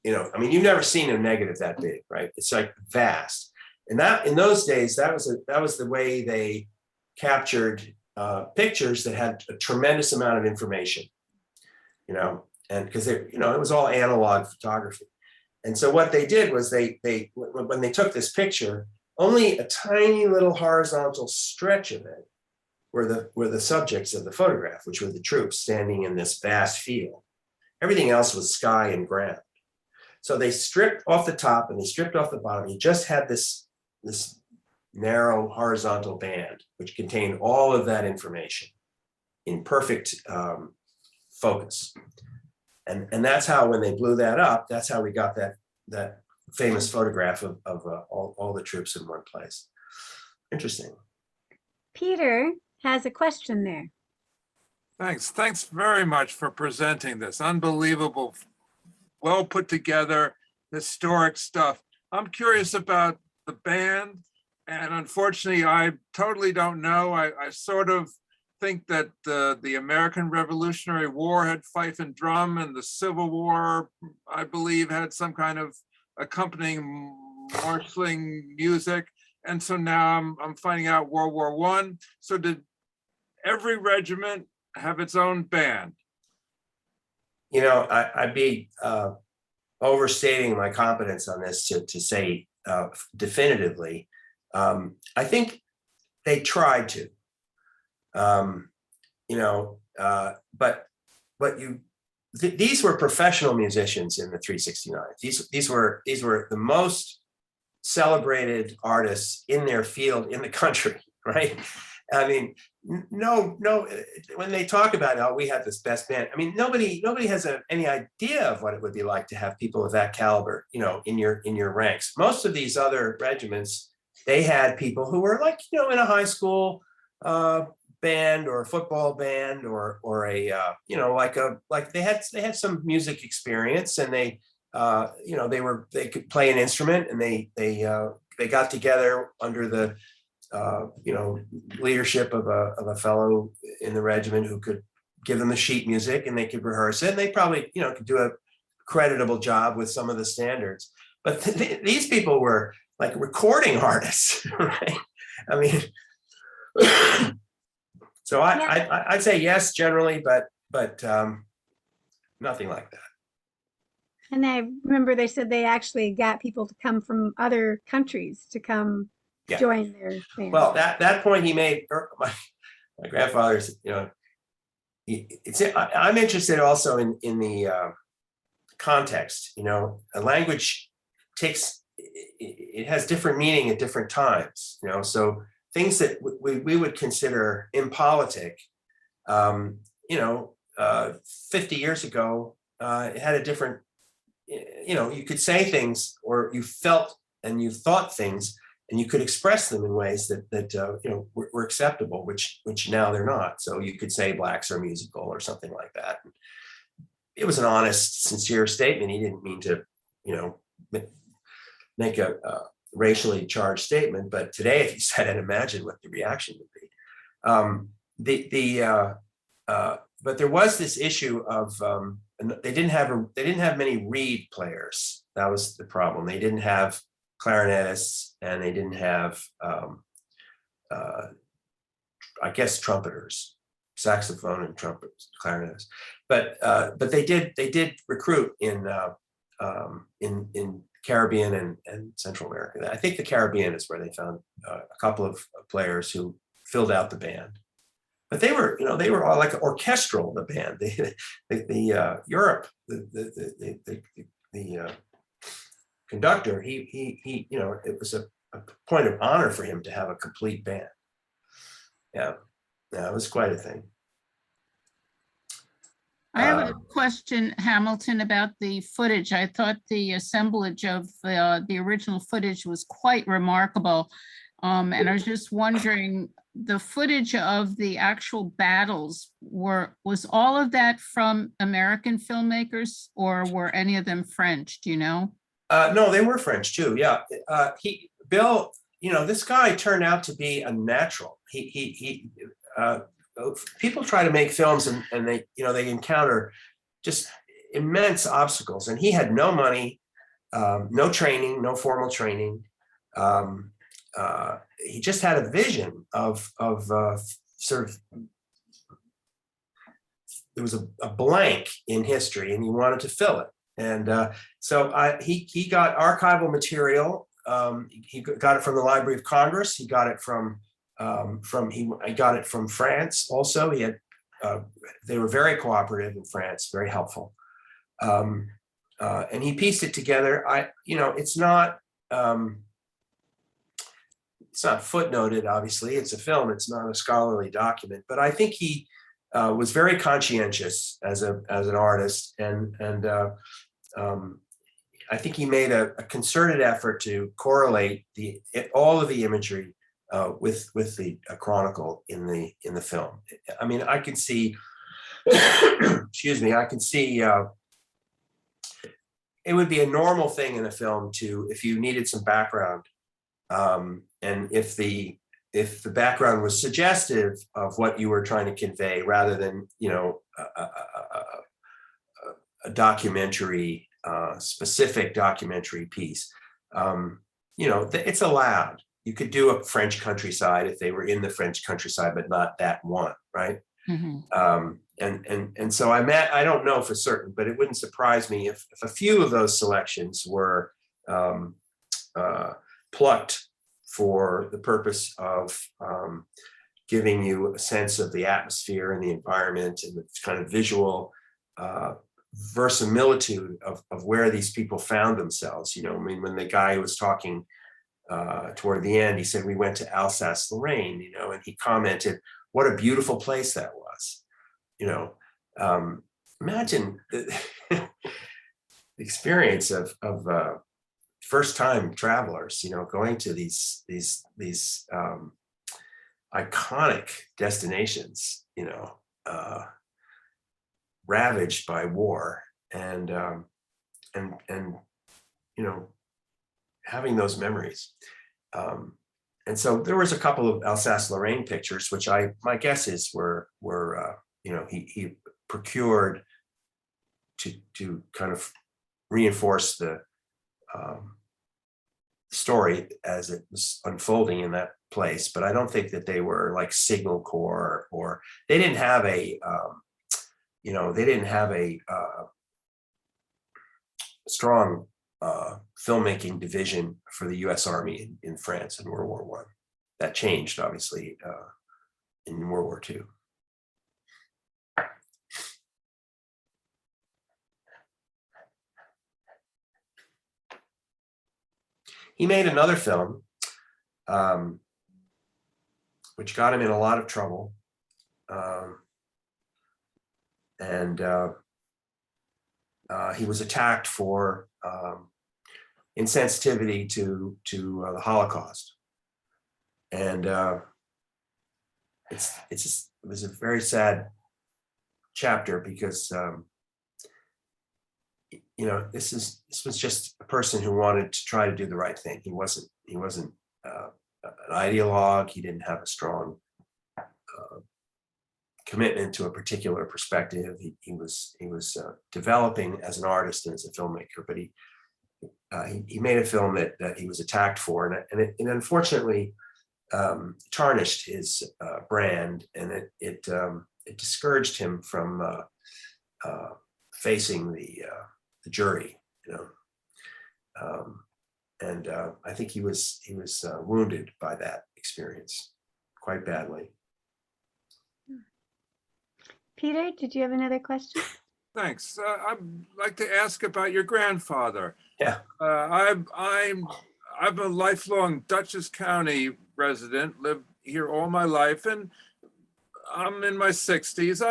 Speaker 2: You've never seen a negative that big, right? It's like vast. And that in those days, that was the way they captured pictures that had a tremendous amount of information, and because it was all analog photography. And so what they did was when they took this picture, only a tiny little horizontal stretch of it were the subjects of the photograph, which were the troops standing in this vast field. Everything else was sky and ground. So they stripped off the top and they stripped off the bottom. You just had this narrow horizontal band, which contained all of that information in perfect focus. And that's how, when they blew that up, that's how we got that famous photograph of all the troops in one place. Interesting.
Speaker 1: Peter has a question there.
Speaker 13: Thanks very much for presenting this unbelievable, well put together historic stuff. I'm curious about the band, and unfortunately I totally don't know. I sort of think that the American Revolutionary War had fife and drum, and the Civil War, I believe, had some kind of accompanying marshalling music. And so now I'm finding out World War I. So did every regiment have its own band?
Speaker 2: I'd be overstating my competence on this to say definitively. I think they tried to, these were professional musicians in the 369. These were the most celebrated artists in their field in the country, right? I mean, no, when they talk about, oh, we had this best band, I mean, nobody has any idea of what it would be like to have people of that caliber, in your ranks. Most of these other regiments, they had people who were like, in a high school band or a football band or a like they had some music experience, and they could play an instrument, and they got together under the leadership of a fellow in the regiment who could give them the sheet music, and they could rehearse it, and they probably could do a creditable job with some of the standards. But these people were like recording artists, right? I mean, so I'd say yes generally, but nothing like that.
Speaker 1: And I remember they said they actually got people to come from other countries to come join their band.
Speaker 2: Well, that point he made, my grandfather's, I'm interested also in the context. A language it has different meaning at different times. So things that we would consider impolitic, 50 years ago, it had a different, you could say things, or you felt and you thought things, and you could express them in ways that were acceptable, which now they're not. So you could say blacks are musical or something like that. It was an honest, sincere statement. He didn't mean to, make a racially charged statement, but today, if you said it, imagine what the reaction would be. But there was this issue of they didn't have many reed players. That was the problem. They didn't have clarinetists, and they didn't have I guess trumpeters, saxophone and trumpets, clarinetists. But they did recruit in Caribbean and Central America. I think the Caribbean is where they found a couple of players who filled out the band. But they were all like orchestral, the band. Europe, the conductor, he it was a point of honor for him to have a complete band. Yeah, it was quite a thing.
Speaker 14: I have a question, Hamilton, about the footage. I thought the assemblage of the original footage was quite remarkable. And I was just wondering, the footage of the actual battles, was all of that from American filmmakers, or were any of them French? Do you know?
Speaker 2: No, they were French too. Yeah, Bill. This guy turned out to be a natural. People try to make films and they encounter just immense obstacles, and he had no money, no training, no formal training. He just had a vision of sort of, there was a blank in history and he wanted to fill it. And so he got archival material. He got it from the Library of Congress. He got it from I got it from France also. He had they were very cooperative in France, very helpful. And he pieced it together. It's not footnoted, obviously. It's a film. It's not a scholarly document. But I think he was very conscientious as an artist, and I think he made a concerted effort to correlate all of the imagery with the chronicle in the film. I mean, I can see, excuse me, I can see it would be a normal thing in a film if you needed some background, and if the background was suggestive of what you were trying to convey, rather than a documentary, specific documentary piece, it's allowed. You could do a French countryside if they were in the French countryside, but not that one, right? Mm-hmm. And so I don't know for certain, but it wouldn't surprise me if a few of those selections were plucked for the purpose of giving you a sense of the atmosphere and the environment and the kind of visual verisimilitude of where these people found themselves. I mean, when the guy was talking toward the end, he said, we went to Alsace-Lorraine, and he commented, what a beautiful place that was. Imagine the experience of first-time travelers, going to these iconic destinations, ravaged by war, and having those memories. And so there was a couple of Alsace-Lorraine pictures, which my guess is were he procured to kind of reinforce the story as it was unfolding in that place. But I don't think that they were like Signal Corps, or they didn't have a strong filmmaking division for the U.S. Army in France in World War I. That changed, obviously, in World War II. He made another film, which got him in a lot of trouble. And he was attacked for insensitivity to the Holocaust. And it was a very sad chapter, because this was just a person who wanted to try to do the right thing. He wasn't an ideologue. He didn't have a strong commitment to a particular perspective. He was developing as an artist and as a filmmaker, but he made a film that he was attacked for, and it unfortunately tarnished his brand, and it discouraged him from facing the jury, and I think he was wounded by that experience quite badly.
Speaker 1: Peter, did you have another question?
Speaker 13: Thanks. I'd like to ask about your grandfather.
Speaker 2: Yeah.
Speaker 13: I'm a lifelong Dutchess County resident, lived here all my life, and I'm in my 60s.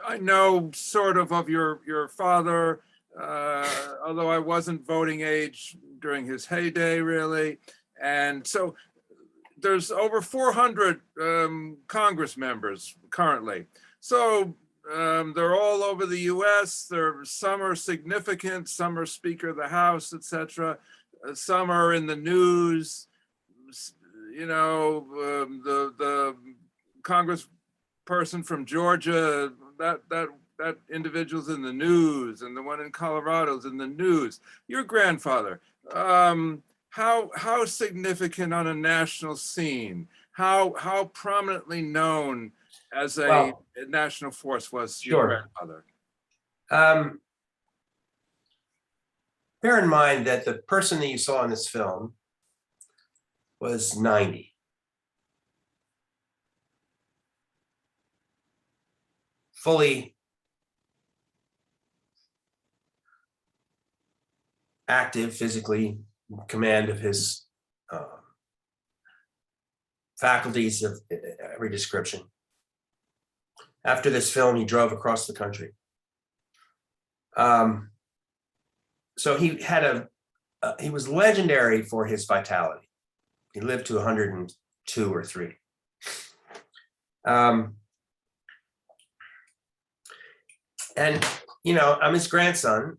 Speaker 13: I know sort of your father, although I wasn't voting age during his heyday, really. And so there's over 400 Congress members currently. So they're all over the US. Some are significant, some are Speaker of the House, etc. Some are in the news. The Congress person from Georgia, that individual's in the news, and the one in Colorado's in the news. Your grandfather, how significant on a national scene? How prominently known as a national force was your grandfather?
Speaker 2: Bear in mind that the person that you saw in this film was 90. Fully active, physically, command of his faculties of every description. After this film, he drove across the country. So he had he was legendary for his vitality. He lived to 102 or 3. And, I'm his grandson.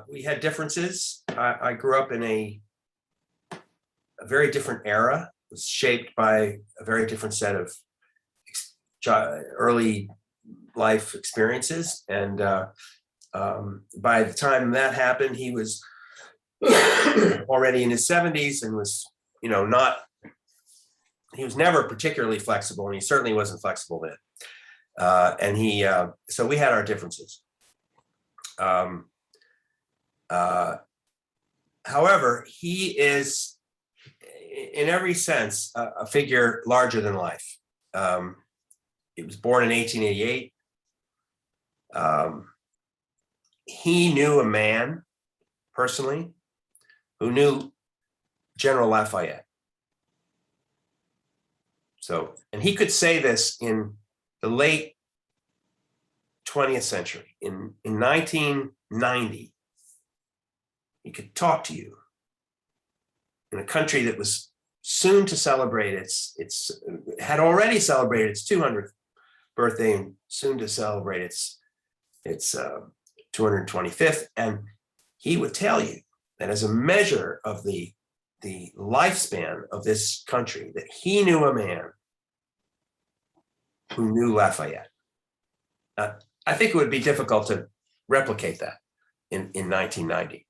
Speaker 2: We had differences. I grew up in a very different era. It was shaped by a very different set of early life experiences. And by the time that happened, he was already in his 70s and was, he was never particularly flexible, and he certainly wasn't flexible then. So we had our differences. However, he is, in every sense, a figure larger than life. He was born in 1888. He knew a man personally who knew General Lafayette. So, and he could say this in the late 20th century. In 1990, he could talk to you in a country that was soon to celebrate had already celebrated its 200th birthday and soon to celebrate its 225th. And he would tell you that as a measure of the lifespan of this country, that he knew a man who knew Lafayette. I think it would be difficult to replicate that in 1990.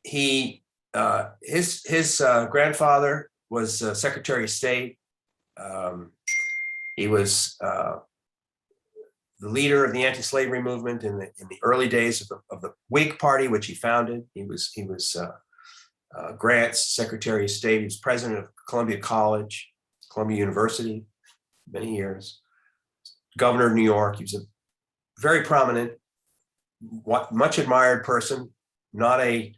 Speaker 2: His grandfather was Secretary of State. He was the leader of the anti-slavery movement in the early days of the Whig Party, which he founded. He was Grant's Secretary of State. He was president of Columbia College, Columbia University, many years. Governor of New York. He was a very prominent, much admired person, not a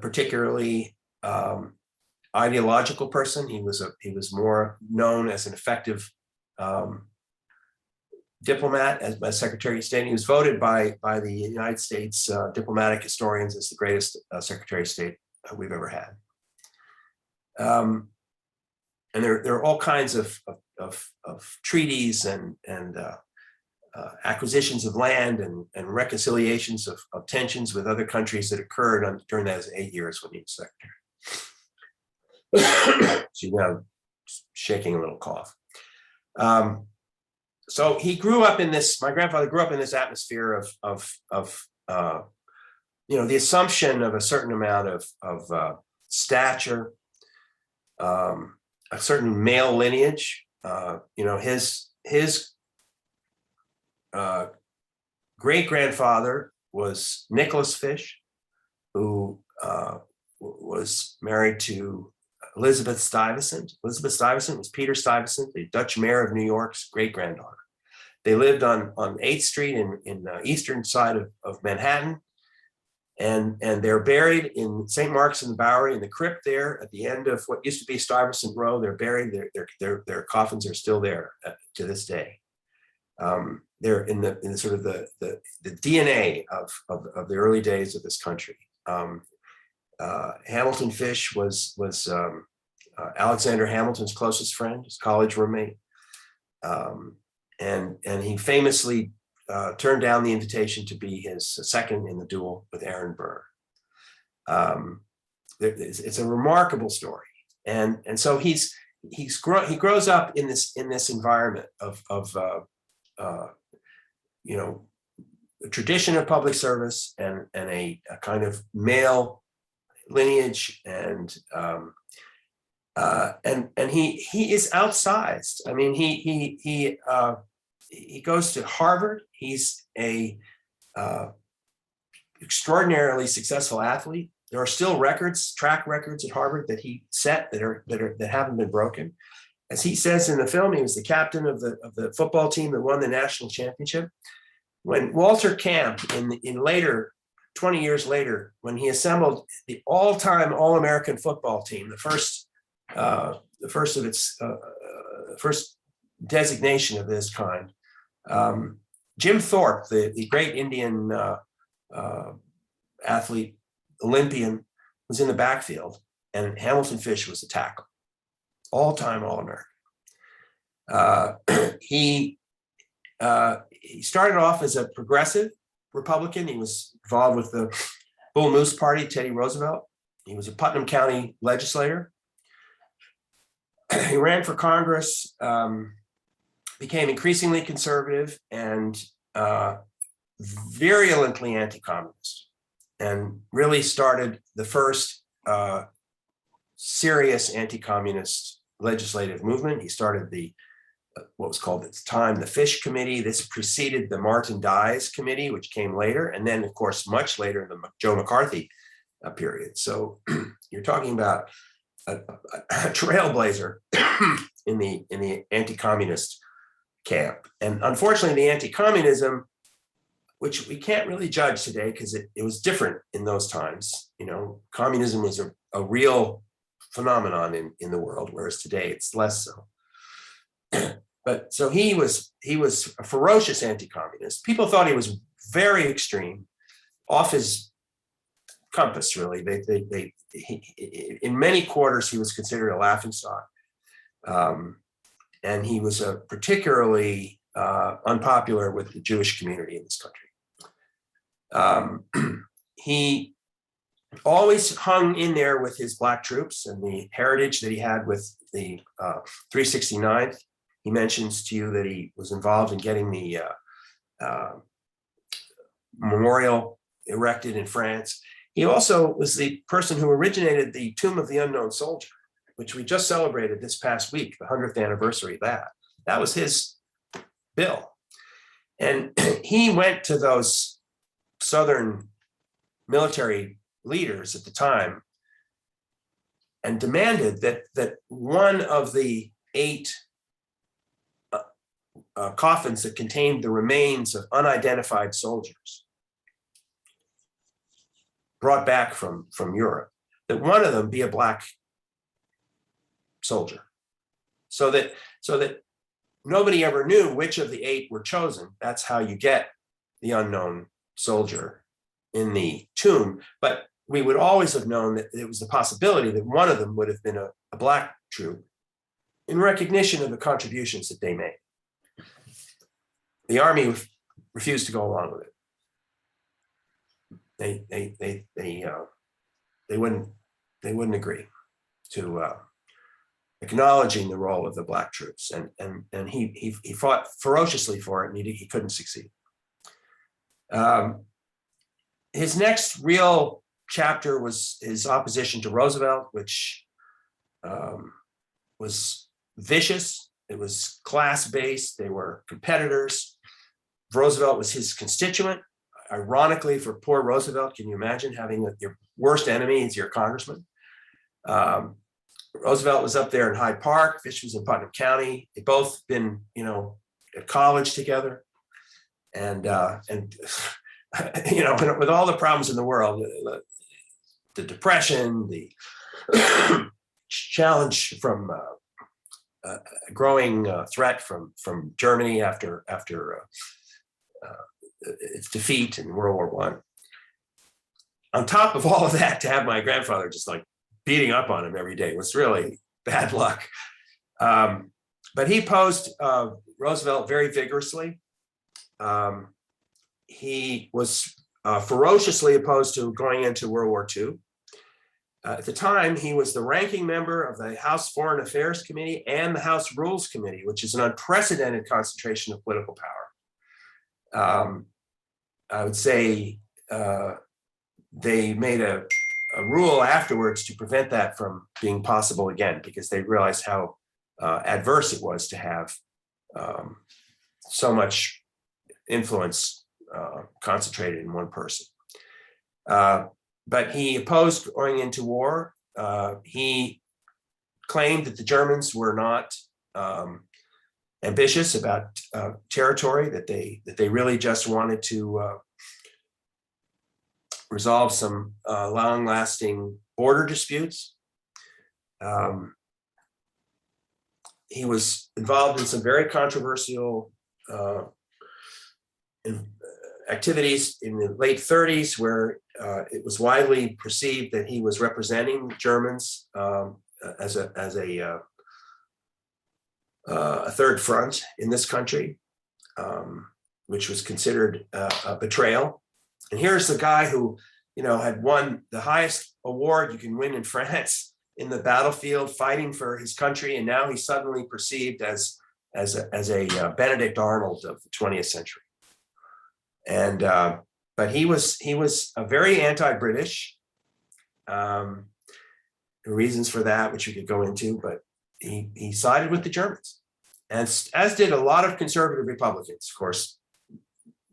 Speaker 2: particularly ideological person. He was more known as an effective diplomat, as Secretary of State. And he was voted by the United States diplomatic historians as the greatest Secretary of State we've ever had. And there are all kinds of treaties and acquisitions of land and reconciliations of tensions with other countries that occurred during those 8 years when he was secretary. She's now shaking a little cough. So he grew up in this, my grandfather grew up in this atmosphere of the assumption of a certain amount of stature, a certain male lineage. His great-grandfather was Desmond-Fish, who was married to Elizabeth Stuyvesant. Elizabeth Stuyvesant was Peter Stuyvesant, the Dutch mayor of New York's great-granddaughter. They lived on 8th Street in the eastern side of Manhattan. And they're buried in St. Mark's in the Bowery in the crypt there at the end of what used to be Stuyvesant Row. They're buried, their coffins are still there to this day. They're in the sort of the DNA of the early days of this country. Hamilton Fish was Alexander Hamilton's closest friend, his college roommate. And he famously turned down the invitation to be his second in the duel with Aaron Burr. It's a remarkable story, and so he grows up in this environment of a tradition of public service and a kind of male lineage, and he is outsized. I mean, he goes to Harvard. He's a extraordinarily successful athlete. There are still track records at Harvard that he set that haven't been broken. As he says in the film, he was the captain of the football team that won the national championship. When Walter Camp, in later 20 years later, when he assembled the all-time All-American football team, the first of its first designation of this kind, Jim Thorpe, the great Indian athlete, Olympian, was in the backfield, and Hamilton Fish was the tackle. All-time All-American. He started off as a progressive Republican. He was involved with the Bull Moose Party, Teddy Roosevelt. He was a Putnam County legislator. He ran for Congress, became increasingly conservative and virulently anti-communist, and really started the first serious anti-communist legislative movement. He started what was called at the time the Fish Committee. This preceded the Martin Dies Committee, which came later, and then, of course, much later, the Joe McCarthy period. So you're talking about a trailblazer in the anti-communist camp. And unfortunately, the anti-communism, which we can't really judge today because it was different in those times. Communism was a real phenomenon in the world, whereas today it's less so. But so he was a ferocious anti-communist. People thought he was very extreme, off his compass, really. In many quarters, he was considered a laughingstock. And he was particularly unpopular with the Jewish community in this country. He always hung in there with his Black troops and the heritage that he had with the 369th. He mentions to you that he was involved in getting the memorial erected in France. He also was the person who originated the Tomb of the Unknown Soldier, which we just celebrated this past week, the 100th anniversary of that. That was his bill. And he went to those Southern military leaders at the time and demanded that one of the 8 coffins that contained the remains of unidentified soldiers brought back from Europe, that one of them be a Black soldier, so that nobody ever knew which of the 8 were chosen. That's how you get the unknown soldier in the tomb. But we would always have known that it was the possibility that one of them would have been a Black troop in recognition of the contributions that they made. the army refused to go along with it. They wouldn't agree to acknowledging the role of the Black troops, and he fought ferociously for it, and he couldn't succeed. His next real chapter was his opposition to Roosevelt, which was vicious. It was class-based. They were competitors. Roosevelt was his constituent. Ironically, for poor Roosevelt, can you imagine having your worst enemy as your congressman? Roosevelt was up there in Hyde Park. Fish was in Putnam County. They'd both been, at college together, and with all the problems in the world, the Depression, the challenge from a growing threat from Germany after its defeat in World War I. On top of all of that, to have my grandfather just like beating up on him every day was really bad luck. But he opposed Roosevelt very vigorously. He was ferociously opposed to going into World War II. At the time, he was the ranking member of the House Foreign Affairs Committee and the House Rules Committee, which is an unprecedented concentration of political power. I would say they made a rule afterwards to prevent that from being possible again, because they realized how adverse it was to have so much influence concentrated in one person. But he opposed going into war. He claimed that the Germans were not ambitious about territory, that they really just wanted to resolve some long-lasting border disputes. He was involved in some very controversial activities in the late 30s, where it was widely perceived that he was representing Germans as a third front in this country, which was considered a betrayal. And here's the guy who, had won the highest award you can win in France in the battlefield, fighting for his country, and now he's suddenly perceived as a Benedict Arnold of the 20th century. And but he was a very anti-British. The reasons for that, which we could go into, but he sided with the Germans, as did a lot of conservative Republicans. Of course,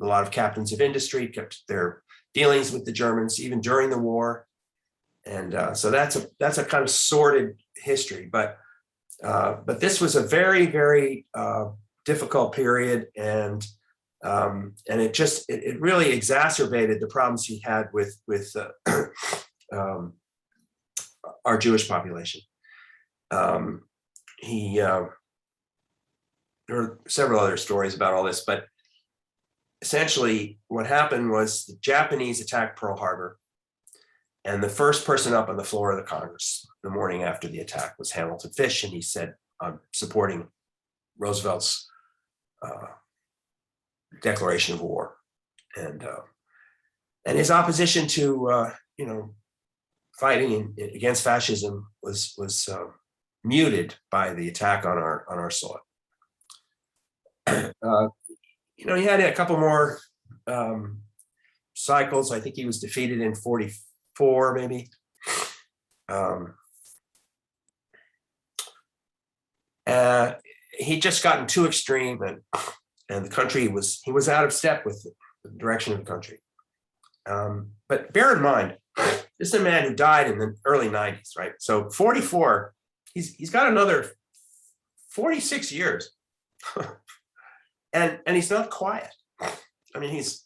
Speaker 2: a lot of captains of industry kept their dealings with the Germans even during the war, and so that's a kind of sordid history. But this was a very, very difficult period, and it really exacerbated the problems he had with our Jewish population. There are several other stories about all this, but essentially what happened was the Japanese attacked Pearl Harbor, and the first person up on the floor of the Congress the morning after the attack was Desmond-Fish, and he said, "I'm supporting Roosevelt's declaration of war," and his opposition to fighting against fascism was muted by the attack on our soil. He had a couple more cycles. I think he was defeated in 44, maybe. He'd just gotten too extreme, and the country he was out of step with the direction of the country. But bear in mind, this is a man who died in the early 90s, right? So 44, he's got another 46 years. And he's not quiet. I mean, he's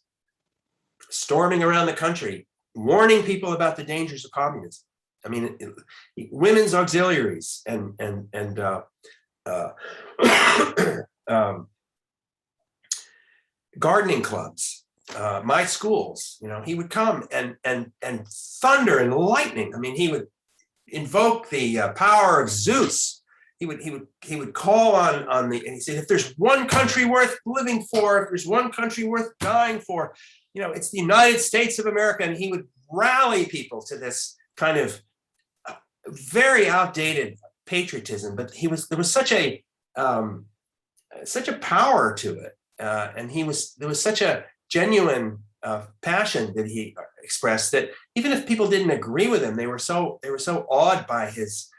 Speaker 2: storming around the country, warning people about the dangers of communism. I mean, women's auxiliaries and gardening clubs, my schools. He would come and thunder and lightning. I mean, he would invoke the power of Zeus. he would call on the, and he said, if there's one country worth living for, if there's one country worth dying for, it's the United States of America. And he would rally people to this kind of very outdated patriotism, but there was such a power to it, and there was such a genuine passion that he expressed that even if people didn't agree with him, they were so awed by his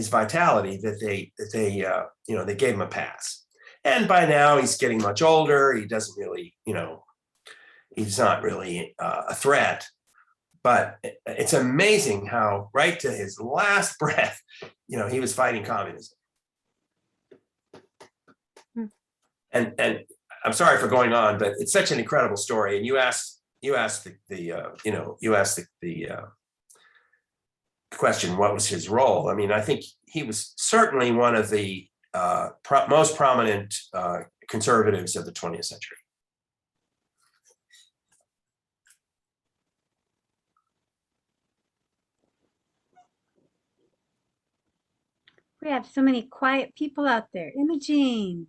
Speaker 2: vitality that they gave him a pass. And by now he's getting much older. He doesn't really, he's not really a threat. But it's amazing how right to his last breath, he was fighting communism. And I'm sorry for going on, but it's such an incredible story. And you asked the question, what was his role? I mean, I think he was certainly one of the most prominent conservatives of the 20th century.
Speaker 1: We have so many quiet people out there. Imogene,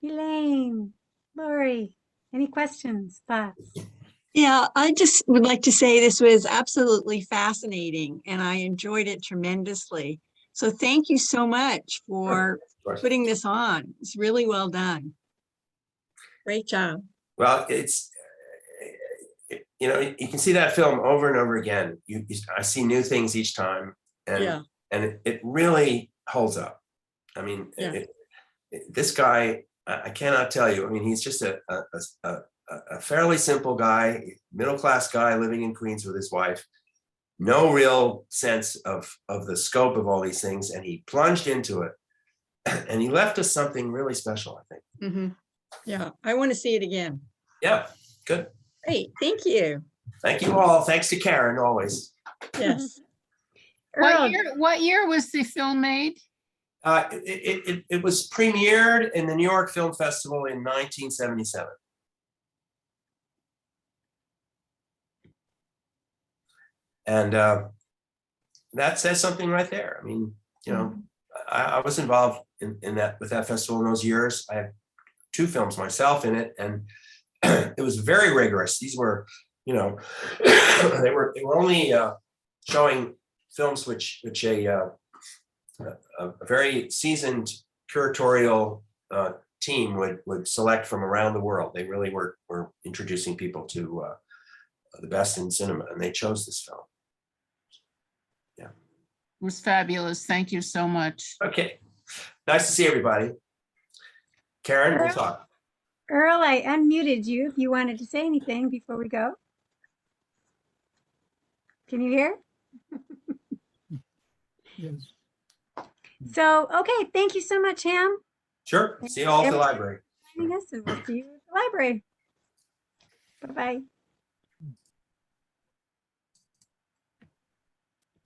Speaker 1: Elaine, Lori, any questions, thoughts?
Speaker 15: Yeah, I just would like to say this was absolutely fascinating and I enjoyed it tremendously. So thank you so much for putting this on. It's really well done. Great job.
Speaker 2: Well, you can see that film over and over again. I see new things each time, and it really holds up. I mean, this guy, I cannot tell you. I mean, he's just a fairly simple guy, middle-class guy living in Queens with his wife. No real sense of the scope of all these things, and he plunged into it, and he left us something really special, I think.
Speaker 15: Mm-hmm. Yeah, I want to see it again.
Speaker 2: Yeah, good.
Speaker 15: Great, thank you.
Speaker 2: Thank you all. Thanks to Karen, always.
Speaker 15: Yes.
Speaker 14: What year was the film made?
Speaker 2: It was premiered in the New York Film Festival in 1977. And that says something right there. I mean, I was involved in that with that festival in those years. I had 2 films myself in it, and it was very rigorous. These were, they were only showing films which a very seasoned curatorial team would select from around the world. They really were introducing people to the best in cinema, and they chose this film. Yeah,
Speaker 14: It was fabulous. Thank you so much.
Speaker 2: Okay, nice to see everybody. Karen, we'll talk.
Speaker 1: Earl, I unmuted you if you wanted to say anything before we go. Can you hear?
Speaker 11: Yes.
Speaker 1: So, okay, thank you so much, Ham.
Speaker 2: Sure. See you all at the library.
Speaker 1: Joining us, and we'll see you at the library. Bye-bye.